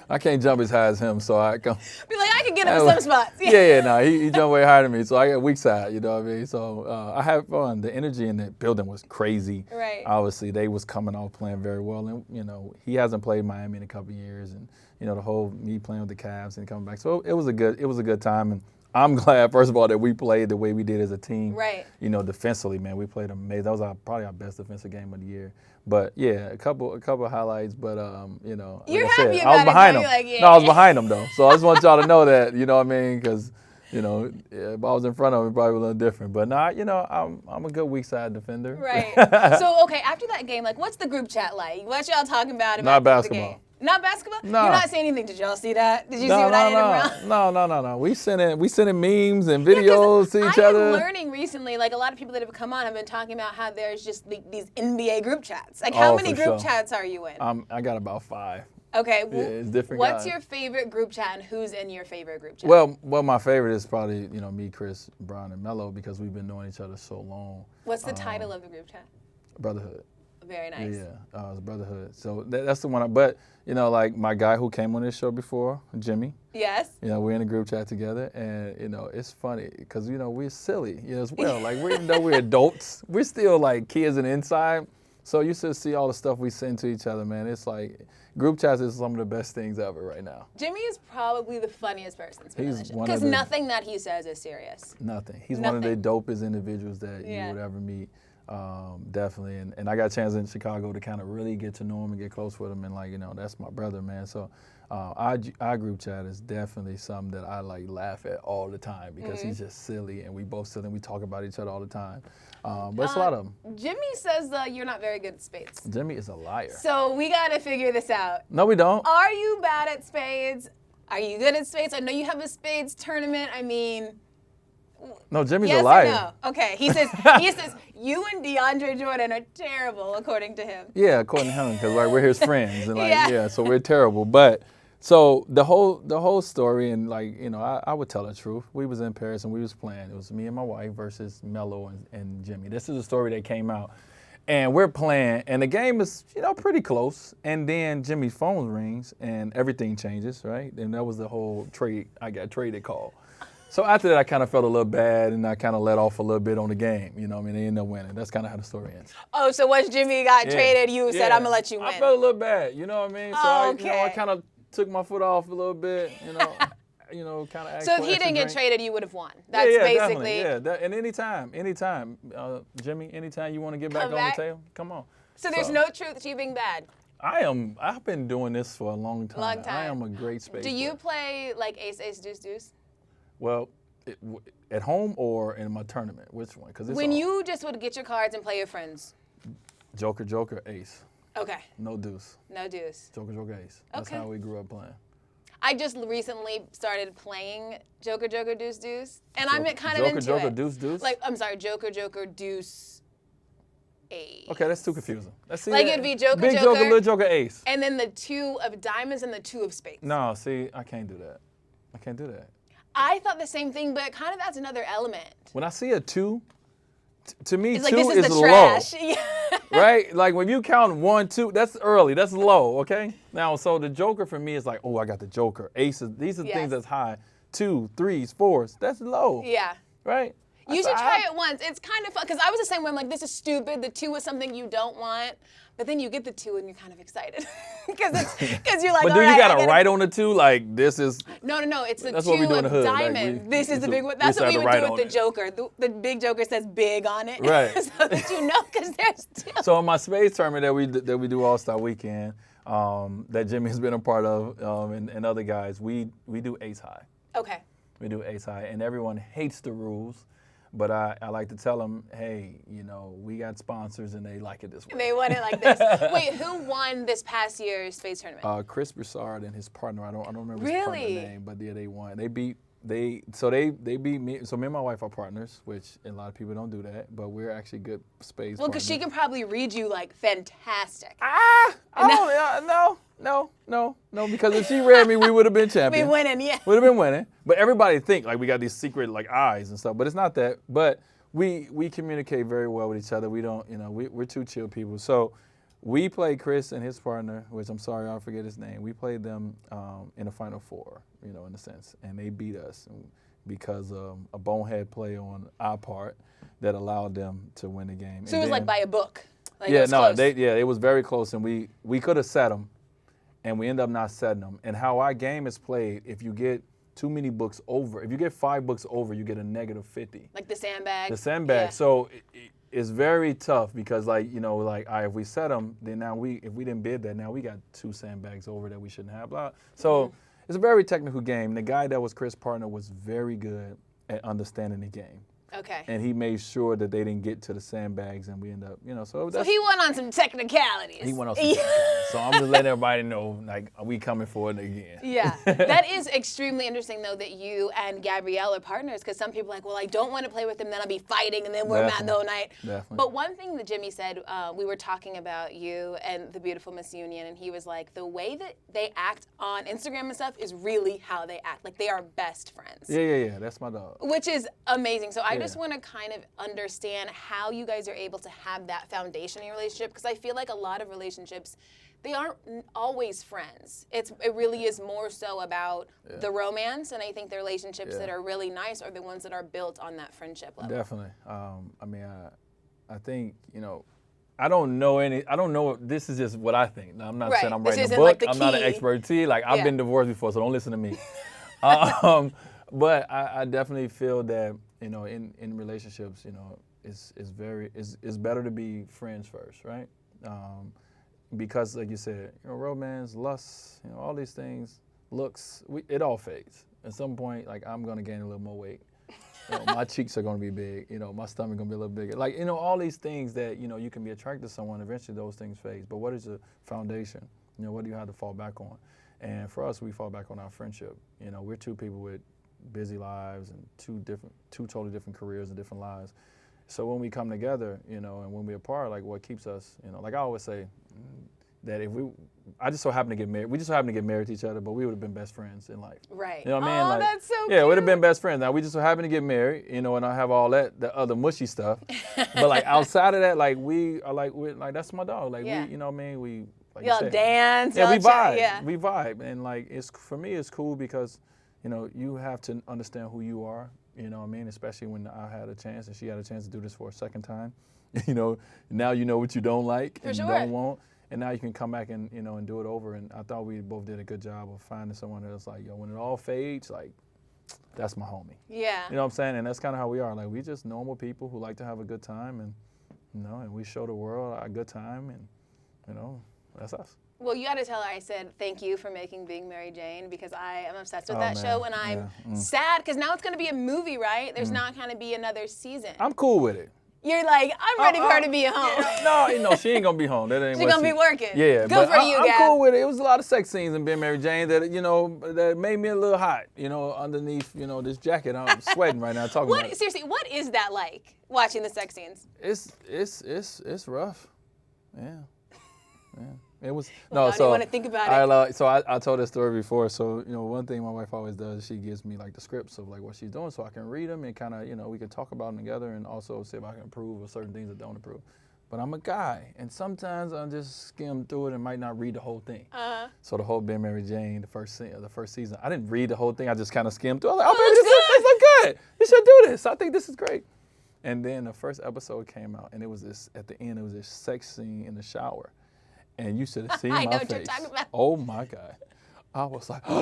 I can't jump as high as him, so I come. Be like, I can get him in some spots. Yeah, he jumped way higher than me, so I got weak side, you know what I mean? So I had fun. The energy in the building was crazy. Right. Obviously, they was coming off playing very well, and, he hasn't played Miami in a couple of years, and, the whole me playing with the Cavs and coming back. So it was a good time, and I'm glad, first of all, that we played the way we did as a team. Right. Defensively, man, we played amazing. That was probably our best defensive game of the year. But yeah, a couple of highlights. But You're like happy I was about behind it. them. Like, yeah. No, I was behind them though. So I just want y'all to know that. You know what I mean? Because if I was in front of them, it probably was a little different. But nah, I'm a good weak side defender. Right. So okay, after that game, like, what's the group chat like? What y'all talking about? Not the basketball. game? Not basketball? No. You're not saying anything. Did y'all see that? Did you see what I did around? No. We sending memes and videos to each other. I'm learning recently, like a lot of people that have come on have been talking about how there's just these NBA group chats. Like, how many group chats are you in? I got about 5. Okay. Yeah, it's different What's guys. your favorite group chat, and who's in your favorite group chat? Well, my favorite is probably me, Chris, Brian, and Melo, because we've been knowing each other so long. What's the title of the group chat? Brotherhood. Very nice. Yeah, it's Brotherhood. So that's the one. But like my guy who came on this show before, Jimmy. Yes. We're in a group chat together, and it's funny because we're silly, as well. Like even though we're adults, we're still like kids on the inside. So you should see all the stuff we send to each other, man. It's like group chats is some of the best things ever right now. Jimmy is probably the funniest person because the, nothing that he says is serious. Nothing. He's one of the dopest individuals that you would ever meet. Definitely, and I got a chance in Chicago to kind of really get to know him and get close with him, and that's my brother, man. So our group chat is definitely something that I laugh at all the time because he's just silly, and we both silly, and we talk about each other all the time. But it's a lot of them. Jimmy says you're not very good at spades. Jimmy is a liar. So we got to figure this out. No, we don't. Are you bad at spades? Are you good at spades? I know you have a spades tournament. I mean. No, Jimmy's yes a liar. Or no? Okay, he says you and DeAndre Jordan are terrible, according to him. Yeah, according to him, because we're his friends, and so we're terrible. But so the whole story, and I would tell the truth. We was in Paris and we was playing. It was me and my wife versus Melo and Jimmy. This is a story that came out, and we're playing, and the game is pretty close. And then Jimmy's phone rings, and everything changes, right? And that was the whole trade. I got traded call. So after that, I kind of felt a little bad, and I kind of let off a little bit on the game. They ended up winning. That's kind of how the story ends. Oh, so once Jimmy got traded, you said, I'm going to let you win. I felt a little bad, you know what I mean? So I kind of took my foot off a little bit, kind of asked So for if he didn't drink. get traded, you would have won. That's basically. And anytime, Jimmy, anytime you want to get back on the table, come on. So there's no truth to you being bad? I've been doing this for a long time. I am a great space Do you player. play like ace, ace, deuce, deuce? Well, at home or in my tournament? Which one? Because when you just would get your cards and play your friends. Joker, ace. Okay. No deuce. No deuce. Joker, ace. That's how we grew up playing. I just recently started playing Joker, deuce, deuce, and I'm kind of into Joker, it. deuce, deuce. I'm sorry, Joker, deuce, ace. Okay, that's too confusing. It'd be Joker, big Joker, little Joker, ace. And then the 2 of diamonds and the 2 of spades. No, see, I can't do that. I thought the same thing, but it kind of adds another element. When I see a 2, to me, it's 2 this is the low. trash. Right? Like when you count 1, 2, that's early. That's low, okay? Now, so the Joker for me is I got the Joker. Aces, these are things that's high. 2, 3s, 4s, that's low. Yeah. Right? You should try it once. It's kind of fun, because I was the same way. I'm like, this is stupid. The 2 is something you don't want. But then you get the 2 and you're kind of excited. Because you're like, but do you got to write on the 2? Like, this is... No. It's the 2 of diamond. This is the big one. That's what we would do with the Joker. The big Joker says big on it. Right. So that you know, because there's 2. So in my spades tournament that we do All-Star Weekend, that Jimmy has been a part of, and other guys, we do ace high. Okay. We do ace high, and everyone hates the rules. But I like to tell them, hey, we got sponsors and they like it this way. And they want it like this. Wait, who won this past year's spades tournament? Chris Broussard and his partner. I don't remember his partner name, but yeah, they won. They beat me. So me and my wife are partners, which a lot of people don't do that, but we're actually good spades. Well, because she can probably read you like fantastic. I don't know. No, because if she read me, we would have been champions. We winning, yeah. Would have been winning. But everybody think like we got these secret like eyes and stuff, but it's not that. But we communicate very well with each other. We don't, we're two chill people. So we played Chris and his partner, which I'm sorry I forget his name. We played them in the Final Four, in a sense, and they beat us because of a bonehead play on our part that allowed them to win the game. So it was like by a book. Like Yeah, it was close. It was very close, and we could have set them, and we end up not setting them. And how our game is played, if you get too many books over, if you get 5 books over, you get a negative 50. Like the sandbag. The sandbag. Yeah. So it's very tough because, all right, if we set them, then now if we didn't bid that, now we got 2 sandbags over that we shouldn't have. Blah. So it's a very technical game. The guy that was Chris' partner was very good at understanding the game. Okay. And he made sure that they didn't get to the sandbags, and we end up, So he went on some technicalities. He went on some technicalities. So I'm just letting everybody know, like, we coming for it again. Yeah. That is extremely interesting, though, that you and Gabrielle are partners, because some people are like, well, I don't want to play with him, then I'll be fighting, and then we're mad the whole night. Definitely. But one thing that Jimmy said, we were talking about you and the beautiful Miss Union, and he was like, the way that they act on Instagram and stuff is really how they act. Like, they are best friends. Yeah. That's my dog. Which is amazing. So I just want to kind of understand how you guys are able to have that foundation in your relationship, because I feel like a lot of relationships, they aren't always friends. It really is more so about the romance, and I think the relationships that are really nice are the ones that are built on that friendship level. Definitely. I think, I don't know, this is just what I think. Now, I'm not saying I'm writing a book. Like I'm not an expert. I've been divorced before, so don't listen to me. But I definitely feel that, in relationships, it's better to be friends first, right? Because, like you said, romance, lust, all these things, looks, it all fades. At some point, like, I'm gonna gain a little more weight. My cheeks are gonna be big. My stomach gonna be a little bigger. Like, all these things that you can be attracted to someone. Eventually, those things fade. But what is the foundation? What do you have to fall back on? And for us, we fall back on our friendship. We're 2 people with busy lives and 2 totally different careers and different lives. So when we come together, and when we're apart, like, what keeps us, like I always say, that I just so happen to get married. We just so happen to get married to each other, but we would have been best friends in life. Right. You know what I mean? Oh, like, that's so cute. Yeah, we'd have been best friends. Now, we just so happen to get married, and I have all that, the other mushy stuff. But, like, outside of that, like, we're that's my dog. Like, we, you know what I mean? We, like y'all dance. Yeah, we vibe. Yeah. We vibe. And, like, for me, it's cool because, you have to understand who you are, you know what I mean? Especially when I had a chance and she had a chance to do this for a second time. Now you know what you don't like and don't want. And now you can come back and, and do it over. And I thought we both did a good job of finding someone that's like, when it all fades, like, that's my homie. Yeah. You know what I'm saying? And that's kind of how we are. Like, we just normal people who like to have a good time and, and we show the world a good time and, that's us. Well, you got to tell her I said thank you for making Being Mary Jane, because I am obsessed with that show, and I'm sad because now it's going to be a movie, right? There's not going to be another season. I'm cool with it. You're like, I'm ready for her to be at home. No, she ain't going to be home. That ain't She's going to be working. Yeah. Good for you, Gab. I'm cool with it. It was a lot of sex scenes in Being Mary Jane that, that made me a little hot, underneath, this jacket. I'm sweating right now talking about it. Seriously, what is that like, watching the sex scenes? It's rough. Yeah. It was I don't want to think about it. So I told this story before. So one thing my wife always does, she gives me like the scripts of like what she's doing, so I can read them and kind of we can talk about them together and also see if I can improve or certain things that don't improve. But I'm a guy, and sometimes I just skim through it and might not read the whole thing. So the whole Being Mary Jane, the first season, I didn't read the whole thing. I just kind of skimmed through. I was like, this look good. You should do this. I think this is great. And then the first episode came out, and it was this at the end. It was this sex scene in the shower. And you should have seen my face. What you're talking about. Oh my God. I was like, and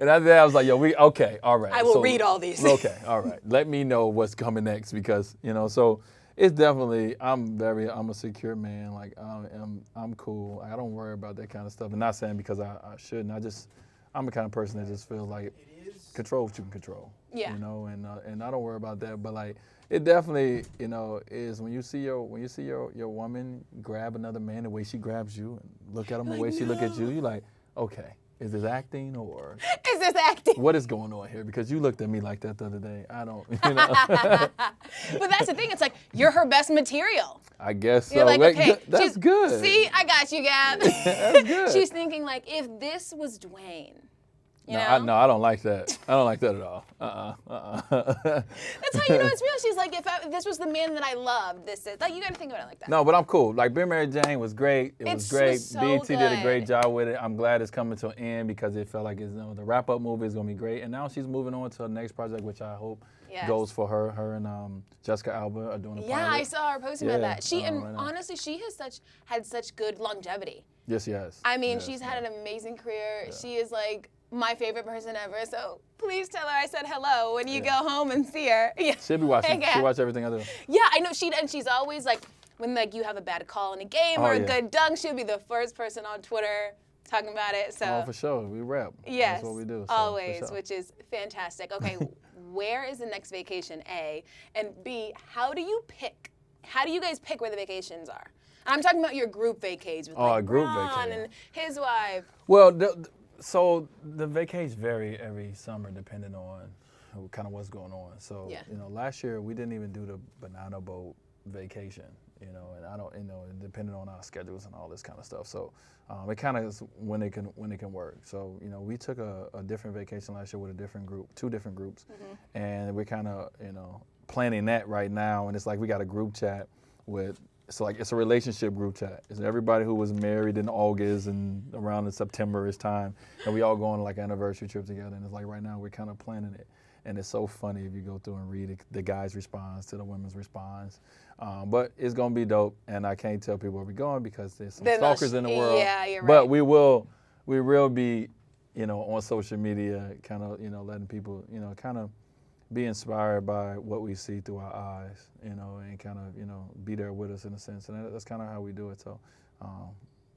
after that I was like, okay, all right. I will read all these. Okay, all right. Let me know what's coming next, because, so it's definitely, I'm a secure man. Like, I'm cool. I don't worry about that kind of stuff. And not saying because I shouldn't. I'm the kind of person that just feels like control what you can control. Yeah. And I don't worry about that. But like, it definitely, is when you see your woman grab another man the way she grabs you, and look at him the way she look at you, you're like, okay, is this acting or Is this acting? what is going on here? Because you looked at me like that the other day. I don't, you know. But that's the thing. It's like, you're her best material. I guess so. You're like, okay, that's good. See, I got you, Gab. That's good. She's thinking like, if this was Dwyane, you know? I don't like that. I don't like that at all. That's how you know it's real. She's like, if this was the man that I loved, this is, like, you got to think about it like that. No, but I'm cool. Like, Being Mary Jane was great. It was great. so BET did a great good. job with it. I'm glad it's coming to an end because it felt like the wrap-up movie is going to be great. And now she's moving on to the next project, which I hope goes for her. Her and Jessica Alba are doing a pilot. Yeah, I saw her posting about that. She right now. honestly, she has had such good longevity. Yes, yes. I mean, yes, she's had an amazing career. She is like my favorite person ever. So please tell her I said hello when you go home and see her. Yeah. She'll be watching. Okay. She'll watch everything I do. Yeah, I know. She's always like, when like you have a bad call in a game or a good dunk, she'll be the first person on Twitter talking about it. So Oh, for sure. We rap. yes, That's what we do. So, always, for sure. which is fantastic. Okay, where is the next vacation? A, and B, how do you pick? How do you guys pick where the vacations are? I'm talking about your group vacations with like group Ron vacation. and his wife. Well, so the vacations vary every summer depending on kind of what's going on. So, last year we didn't even do the banana boat vacation, and I don't, depending on our schedules and all this kind of stuff. So it kind of is when it can work. So, we took a different vacation last year with a different group, 2 different groups, and we're kind of, planning that right now. And it's like we got a group chat with. So it's a relationship group chat. It's everybody who was married in August and around in September-ish time, and we all go on like an anniversary trip together. And it's like right now we're kind of planning it, and it's so funny if you go through and read the guys' response to the women's response. But it's gonna be dope, and I can't tell people where we're going because there's some stalkers in the world. Yeah, you're right. But we will be, on social media, kind of, letting people, kind of be inspired by what we see through our eyes, and kind of, be there with us in a sense. And that's kind of how we do it. So,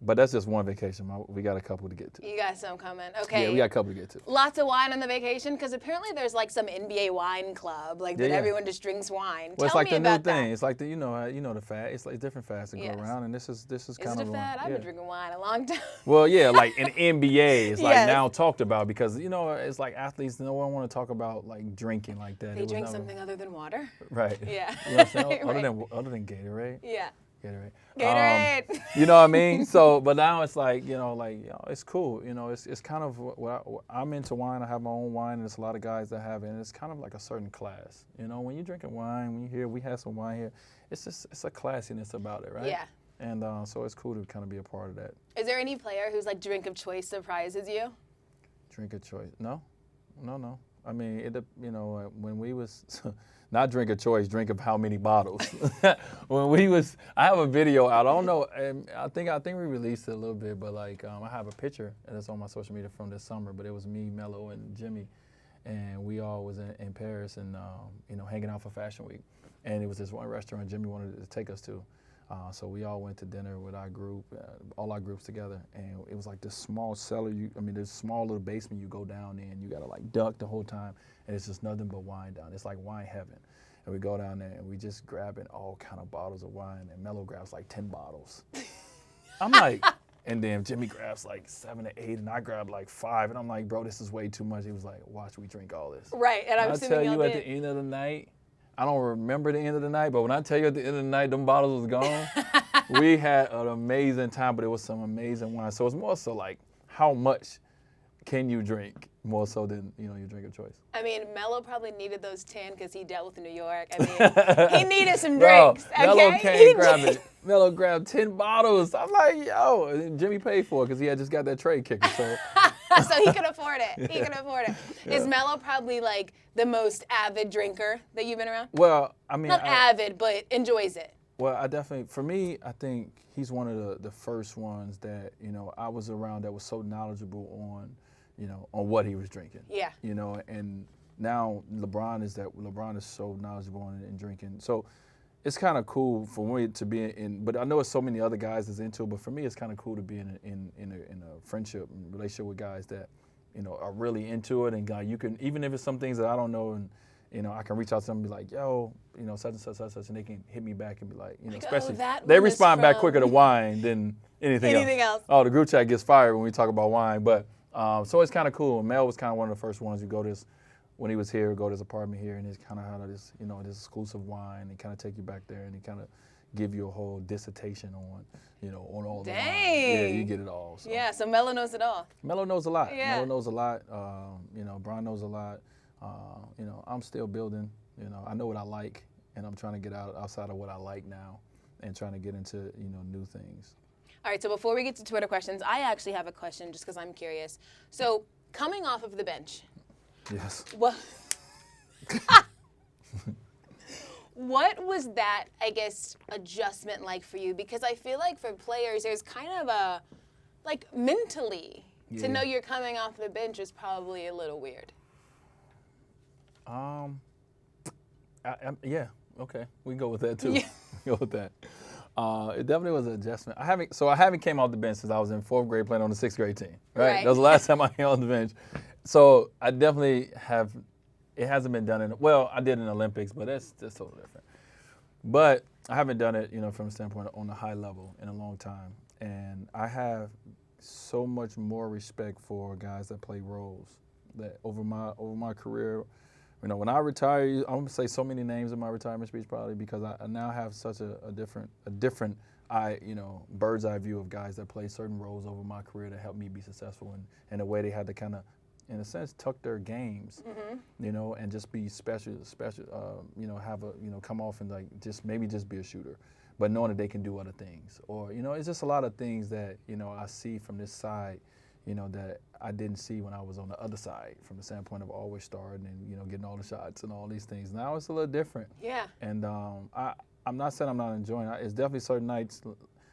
but that's just one vacation. We got a couple to get to. You got some coming. Okay. Yeah, we got a couple to get to. Lots of wine on the vacation, because apparently there's like some NBA wine club, like that everyone just drinks wine. Well, it's Tell like me the new about thing. that. It's like the fad. It's like different fads that go around, and this is kind of. Is it a fad? I've been drinking wine a long time. Well, yeah, like in NBA, it's like now talked about because it's like athletes. No one want to talk about like drinking like that. They drink something other than water. Right. Yeah. You know what I'm saying? Right. Other than Gatorade. Yeah. Gatorade. Gatorade. You know what I mean? So, but now it's like, it's cool. It's kind of I'm into wine. I have my own wine, and there's a lot of guys that have it. And it's kind of like a certain class. When you're drinking wine, when you hear we have some wine here, it's a classiness about it, right? Yeah. And so it's cool to kind of be a part of that. Is there any player whose like drink of choice surprises you? Drink of choice? No. I mean, when we was. Not drink of choice, drink of how many bottles. I have a video out. I don't know. I think we released it a little bit, but like I have a picture and it's on my social media from this summer. But it was me, Mello, and Jimmy, and we all was in Paris and hanging out for Fashion Week. And it was this one restaurant Jimmy wanted to take us to. So we all went to dinner with our group, all our groups together, and it was like this small cellar. This small little basement you go down in. You gotta like duck the whole time, and it's just nothing but wine down. It's like wine heaven. And we go down there and we just grabbing all kind of bottles of wine, and Mello grabs like 10 bottles. I'm like, and then Jimmy grabs like 7 or 8, and I grab like 5, and I'm like, bro, this is way too much. He was like, watch, we drink all this. Right, and I'm assuming tell you y'all at did. the end of the night. I don't remember the end of the night, but when I tell you at the end of the night, them bottles was gone, we had an amazing time, but it was some amazing wine. So it's more so like, how much can you drink, more so than, your drink of choice? I mean, Mello probably needed those 10 because he dealt with New York. I mean, he needed some drinks, okay? Mello can't grab it. Mello grabbed 10 bottles. I'm like, yo, and Jimmy paid for it because he had just got that trade kicker, so. So he could afford it. He could afford it. Yeah. Is Mello probably like the most avid drinker that you've been around? Well, I mean. Not avid, but enjoys it. Well, for me, I think he's one of the first ones that, I was around that was so knowledgeable on, on what he was drinking. Yeah. And now LeBron is so knowledgeable in drinking. So it's kind of cool for me to be in, but I know it's so many other guys that's into it, but for me it's kind of cool to be in a friendship and relationship with guys that, are really into it, and you can, even if it's some things that I don't know, and I can reach out to them and be like, yo, such and such, and they can hit me back and be like, especially they respond back quicker to wine than anything else. Oh, the group chat gets fired when we talk about wine, but So it's kind of cool. Mel was kind of one of the first ones who when he was here, go to his apartment here, and he's kind of had this, this exclusive wine, and kind of take you back there, and he kind of give you a whole dissertation on, on all the wine. Yeah, you get it all. So. Yeah, so Melo knows it all. Melo knows a lot. Yeah. Melo knows a lot. Bron knows a lot. I'm still building. I know what I like, and I'm trying to get outside of what I like now, and trying to get into, new things. All right, so before we get to Twitter questions, I actually have a question just because I'm curious. So coming off of the bench. Yes. What was that, I guess, adjustment like for you? Because I feel like for players, there's kind of a, mentally, to know you're coming off the bench is probably a little weird. Yeah, okay. We can go with that, too. Yeah. Go with that. It definitely was an adjustment. I haven't came off the bench since I was in 4th grade playing on the 6th grade team, right? That was the last time I came off the bench. So I definitely have, it hasn't been done I did in the Olympics, but that's totally different. But I haven't done it, from the standpoint on a high level in a long time. And I have so much more respect for guys that play roles that over my career. When I retire, I'm gonna say so many names in my retirement speech probably because I now have such a different bird's eye view of guys that play certain roles over my career to help me be successful in a way they had to kind of, in a sense, tuck their games, and just be special, have come off and just be a shooter, but knowing that they can do other things, or it's just a lot of things that I see from this side. That I didn't see when I was on the other side from the standpoint of always starting and, getting all the shots and all these things. Now it's a little different. Yeah. And I'm not saying I'm not enjoying it. It's definitely certain nights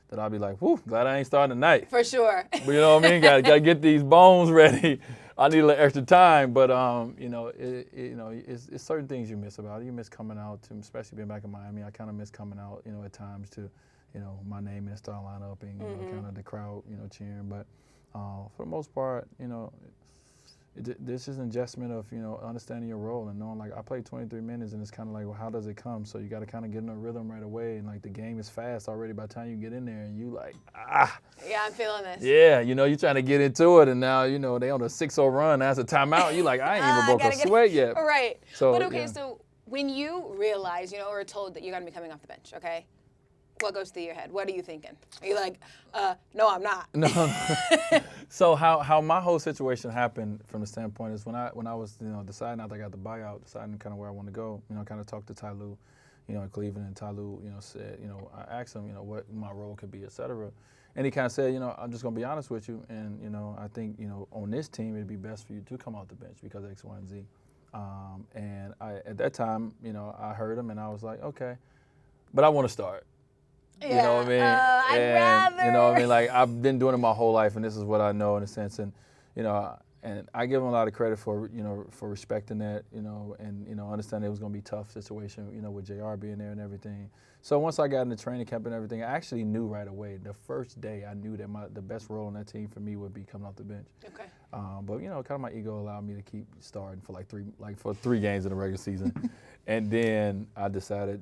that I'll be like, whew, glad I ain't starting tonight. For sure. But you know what I mean? Got to get these bones ready. I need a little extra time. But, it's certain things you miss about it. You miss coming out, especially being back in Miami. I kind of miss coming out, at times to, my name in the star lineup and, kind of the crowd, cheering. But for the most part, this is an adjustment of, understanding your role and knowing, I played 23 minutes and it's kind of like, well, how does it come? So you got to kind of get in a rhythm right away. And, the game is fast already by the time you get in there and you Yeah, I'm feeling this. Yeah, you're trying to get into it and now, they on a 6-0 run. That's a timeout. You I ain't even broke a sweat yet. Right. So, but okay, so when you realize, or are told that you're going to be coming off the bench, okay? What goes through your head? What are you thinking? Are you like, no, I'm not? No. So how my whole situation happened from the standpoint is when I was deciding after I got the buyout, deciding kind of where I want to go, kind of talked to Ty Lue, in Cleveland, and Ty Lue, said, I asked him, what my role could be, et cetera. And he kind of said, I'm just going to be honest with you, and, I think, on this team it'd be best for you to come off the bench because of X, Y, and Z. And at that time, I heard him and I was like, okay, but I want to start. Yeah, you know what I mean? I'd rather. You know what I mean? I've been doing it my whole life, and this is what I know in a sense. And, and I give him a lot of credit for, for respecting that, and, understanding it was going to be a tough situation, with JR being there and everything. So once I got in the training camp and everything, I actually knew right away. The first day, I knew that the best role on that team for me would be coming off the bench. Okay. But, kind of my ego allowed me to keep starting for 3 games in the regular season. And then I decided,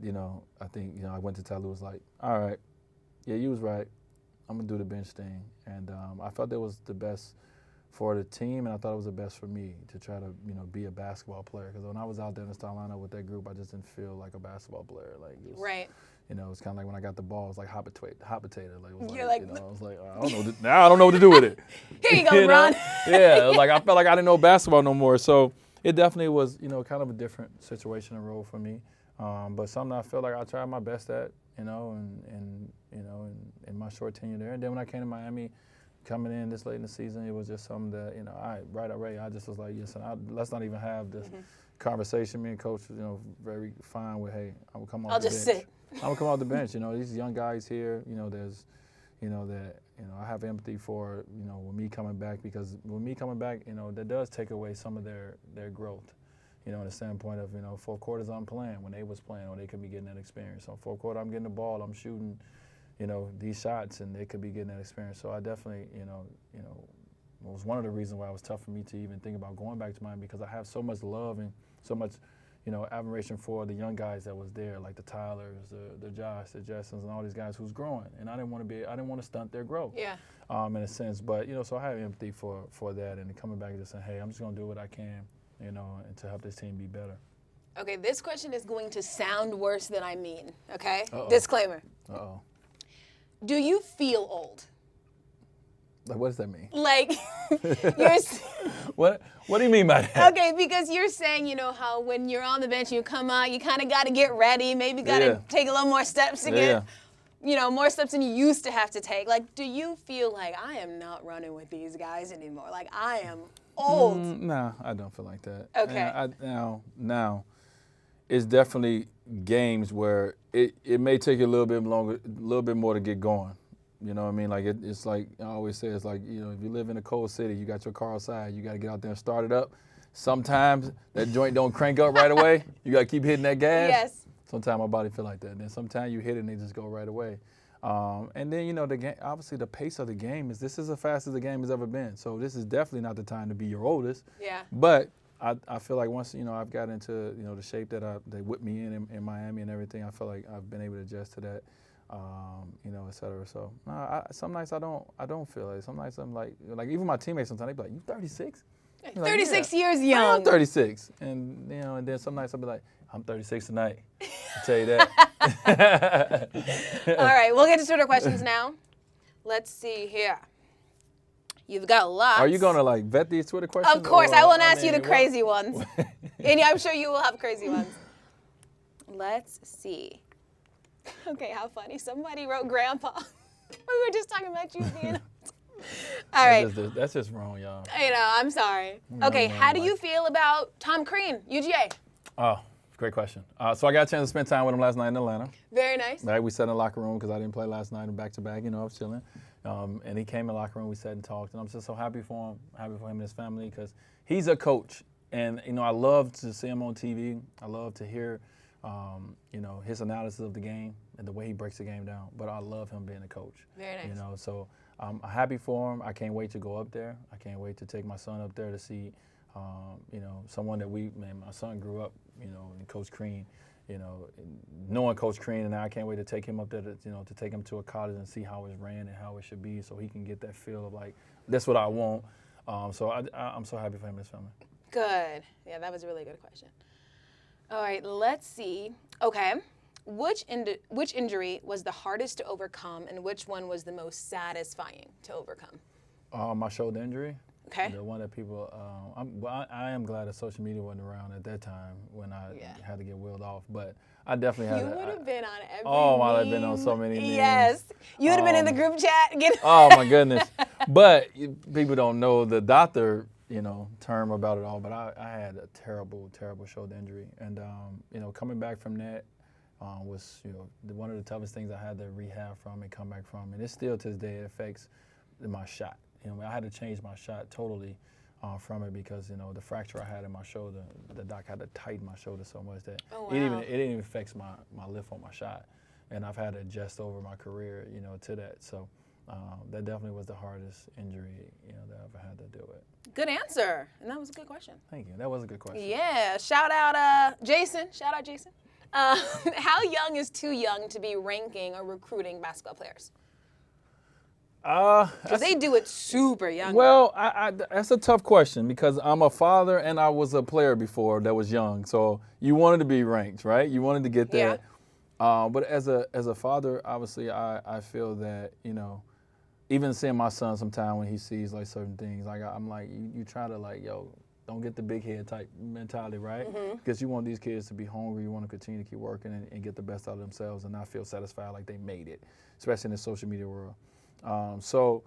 I think, I went to Ty Lue, was like, all right, yeah, you was right. I'm going to do the bench thing. And I felt that was the best for the team, and I thought it was the best for me to try to, be a basketball player. Because when I was out there in the star lineup with that group, I just didn't feel like a basketball player. It was, right. It's kind of like when I got the ball, it was like hot potato. You're like, I was like, I don't know what to do with it. Here you go, Ron. Yeah, I felt like I didn't know basketball no more. So it definitely was, kind of a different situation and role for me. But something I feel like I tried my best at, and in my short tenure there. And then when I came to Miami, coming in this late in the season, it was just something that, right away, I just was like, yes, let's not even have this conversation. Me and Coach, very fine with, hey, I'm going to come off the bench. I'll just sit. I'm going to come off the bench. These young guys here, there's, that, I have empathy for, with me coming back, because with me coming back, that does take away some of their growth, in the standpoint of, 4 quarters I'm playing when they was playing, or they could be getting that experience. So 4 quarter I'm getting the ball, I'm shooting, these shots, and they could be getting that experience. So I definitely, it was one of the reasons why it was tough for me to even think about going back to Miami, because I have so much love and so much, admiration for the young guys that was there, like the Tylers, the Josh, the Jessons, and all these guys who's growing. And I didn't want to stunt their growth. Yeah. In a sense, but so I have empathy for that, and coming back and just saying, hey, I'm just gonna do what I can, and to help this team be better. Okay, this question is going to sound worse than I mean. Okay. Uh-oh. Disclaimer. Uh-oh. Do you feel old? Like, what does that mean? Like, you're. What do you mean by that? Okay, because you're saying, how when you're on the bench, you come out, you kind of got to get ready, maybe got to take a little more steps to get, more steps than you used to have to take. Like, do you feel like I am not running with these guys anymore? Like, I am old. No, I don't feel like that. Okay. And now, it's definitely games where it may take you a little bit longer, a little bit more to get going. You know what I mean? Like, it's like I always say, it's like, if you live in a cold city, you got your car outside, you got to get out there and start it up. Sometimes that joint don't crank up right away. You got to keep hitting that gas. Yes. Sometimes my body feel like that. And then sometimes you hit it and they just go right away. And then, the game, obviously the pace of the game this is as fast as the game has ever been. So this is definitely not the time to be your oldest. Yeah. But I feel like once, I've got into, the shape that they whipped me in Miami and everything, I feel like I've been able to adjust to that. Et cetera. So some nights I don't feel it. Some nights I'm like even my teammates sometimes they be like, "You 36?" 36 years young. I'm 36, and and then some nights I'll be like, "I'm 36 tonight." I'll tell you that. All right, we'll get to Twitter questions now. Let's see here. You've got lots. Are you gonna vet these Twitter questions? Of course, I won't ask you the crazy ones, and I'm sure you will have crazy ones. Let's see. Okay, how funny. Somebody wrote Grandpa. We were just talking about you being. All right. That's just wrong, y'all. I'm sorry. Okay, how do you feel about Tom Crean, UGA? Oh, great question. So I got a chance to spend time with him last night in Atlanta. Very nice. Right, we sat in the locker room because I didn't play last night and back-to-back, I was chilling. And he came in the locker room, we sat and talked, and I'm just so happy for him and his family because he's a coach. And, I love to see him on TV. I love to hear his analysis of the game and the way he breaks the game down. But I love him being a coach. Very nice. So I'm happy for him. I can't wait to go up there. I can't wait to take my son up there to see, someone that my son grew up, in Coach Crean, knowing Coach Crean, and now I can't wait to take him up there to take him to a college and see how it's ran and how it should be so he can get that feel of like, that's what I want. So I'm so happy for him and his family. Good. Yeah, that was a really good question. All right, let's see. Okay, which injury was the hardest to overcome, and which one was the most satisfying to overcome? My shoulder injury. Okay. The one that people. I am glad that social media wasn't around at that time when I had to get wheeled off, but I definitely had. You would have been on every. Oh, meme. I'd have been on so many memes. Yes, you would have been in the group chat. Oh my goodness! But people don't know the doctor. Term about it all, but I had a terrible, terrible shoulder injury, and coming back from that was one of the toughest things I had to rehab from and come back from, and it's still to this day it affects my shot. I had to change my shot totally from it because the fracture I had in my shoulder, the doc had to tighten my shoulder so much that it didn't even affect my lift on my shot, and I've had to adjust over my career to that. So. That definitely was the hardest injury that I ever had to deal with. Good answer, and that was a good question. Thank you. That was a good question. Yeah. Shout out Jason. Shout out Jason. How young is too young to be ranking or recruiting basketball players? Because they do it super young. Well, that's a tough question because I'm a father and I was a player before that was young. So you wanted to be ranked, right? You wanted to get that. Yeah. But as a father, obviously, I feel that even seeing my son sometime when he sees like certain things, like I'm like, you try to like, don't get the big head type mentality, right? Mm-hmm. Because you want these kids to be hungry, you want to continue to keep working and get the best out of themselves and not feel satisfied like they made it, especially in the social media world. So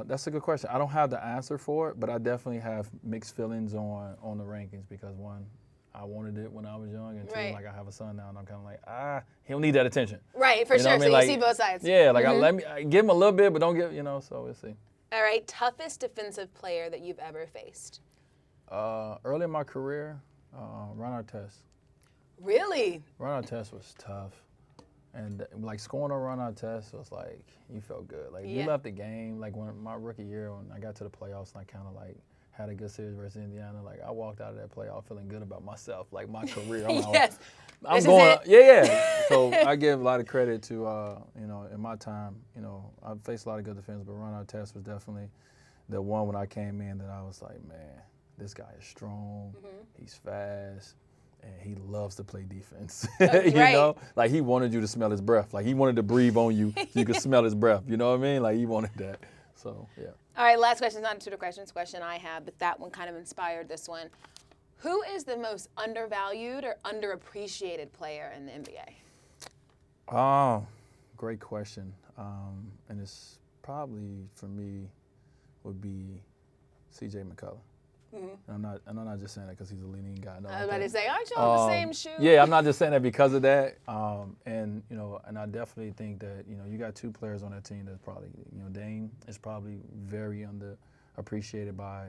that's a good question. I don't have the answer for it, but I definitely have mixed feelings on the rankings because one, I wanted it when I was young, and two, like I have a son now, and I'm kind of like, he'll need that attention. Right, for sure. So you see both sides. Yeah, like I give him a little bit, but don't give, so we'll see. All right, toughest defensive player that you've ever faced? Early in my career, Ron Artest. Really? Ron Artest was tough. And like scoring a Ron Artest was like, you felt good. Like you left the game, like when my rookie year, when I got to the playoffs and I kind of like had a good series versus Indiana. Like, I walked out of that playoff feeling good about myself, like my career. I'm Yes. I'm This going, is it. yeah. So I give a lot of credit to, you know, in my time, you know, I've faced a lot of good defenders, but Ron Artest was definitely the one when I came in that I was like, man, this guy is strong, he's fast, and he loves to play defense. You Right. know, like he wanted you to smell his breath, like he wanted to breathe on you so you could smell his breath. You know what I mean? Like he wanted that. So yeah. All right, last question. It's not a tutor questions question I have, but that one kind of inspired this one. Who is the most undervalued or underappreciated player in the NBA? Oh, great question. And it's probably for me would be C.J. McCullough. And I'm not just saying that because he's a leading guy. No, I was about to say, aren't you on the same shoe? Yeah, I'm not just saying that because of that. And you know, and I definitely think that you know you got two players on that team that's probably Dame is probably very underappreciated by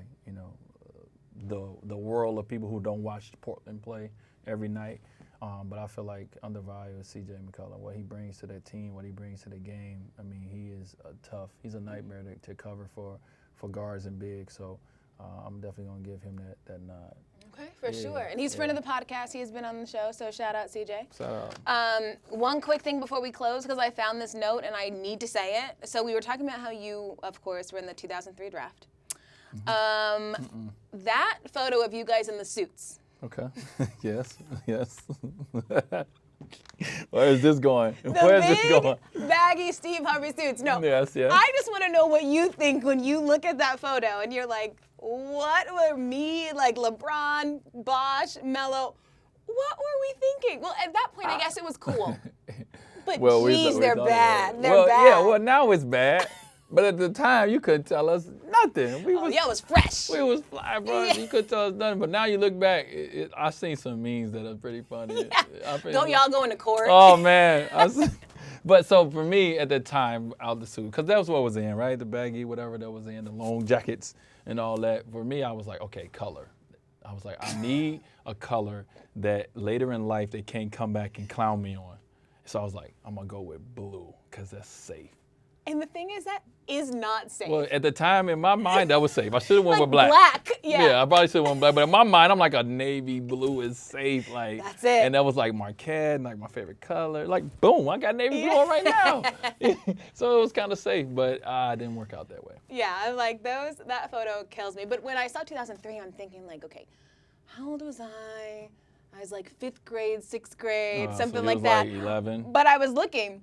the world of people who don't watch Portland play every night. But I feel like undervalued is C.J. McCollum. What he brings to that team, what he brings to the game. I mean, he is he's a nightmare to cover for guards and bigs. So I'm definitely gonna give him that nod. Okay, for sure. And he's friend of the podcast. He has been on the show, so shout out, CJ. Shout out. One quick thing before we close, because I found this note and I need to say it. So we were talking about how you, of course, were in the 2003 draft. That photo of you guys in the suits. Okay. Yes. Where is this going? The Where is this big, going? baggy Steve Harvey suits. No. Yes. I just want to know what you think when you look at that photo and you're like, what were me, like LeBron, Bosh, Melo, what were we thinking? Well, at that point, I guess it was cool. But geez, they're bad. They're bad. Yeah, well, now it's bad. But at the time, you couldn't tell us nothing. It was fresh. We was fly, bro. Yeah. You couldn't tell us nothing. But now you look back, I seen some memes that are pretty funny. Don't y'all go into court? Oh, man. But so for me at the time, out the suit, because that was what was in, right? The baggy, whatever that was in, the long jackets and all that. For me, I was like, okay, color. I was like, I need a color that later in life they can't come back and clown me on. So I was like, I'm going to go with blue because that's safe. And the thing is, that is not safe. Well, at the time, in my mind, that was safe. I should have went like with black. Black, yeah. I probably should have went black. But in my mind, I'm like, a navy blue is safe. Like, that's it. And that was like Marquette, like my favorite color. Like, boom, I got navy blue on right now. So it was kind of safe, but it didn't work out that way. Yeah, I'm like, that photo kills me. But when I saw 2003, I'm thinking like, okay, how old was I? I was like 5th grade, 6th grade, something so like that. Like 11. But I was looking.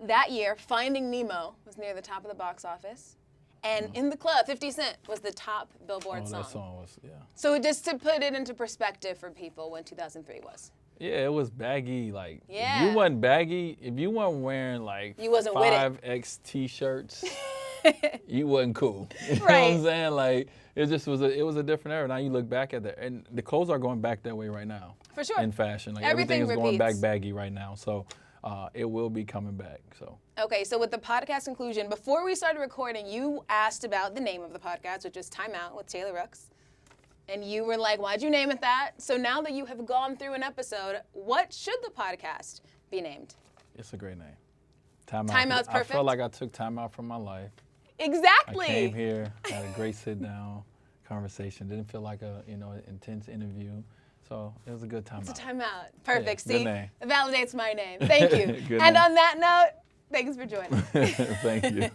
That year, Finding Nemo was near the top of the box office. And In the Club, 50 Cent was the top Billboard song. That song was, yeah. So just to put it into perspective for people when 2003 was. Yeah, it was baggy. Like, Yeah. if you wasn't baggy, if you weren't wearing like You wasn't with it. 5X t-shirts, you wasn't cool. You know what Right. I'm saying? Like, it just was a different era. Now you look back at that, and the clothes are going back that way right now. For sure. In fashion. Like, Everything everything is going back repeats. baggy right now. So it will be coming back. So. Okay, so with the podcast conclusion, before we started recording, you asked about the name of the podcast, which is Timeout with Taylor Rooks. And you were like, why'd you name it that? So now that you have gone through an episode, what should the podcast be named? It's a great name. Timeout. Timeout's perfect. I felt like I took time out from my life. Exactly. I came here, had a great sit-down conversation. Didn't feel like an intense interview. So it was a good time It's out. a Timeout. Perfect. Yeah, good See, name. it validates my name. Thank you. Good And name. on that note, thanks for joining. Thank you.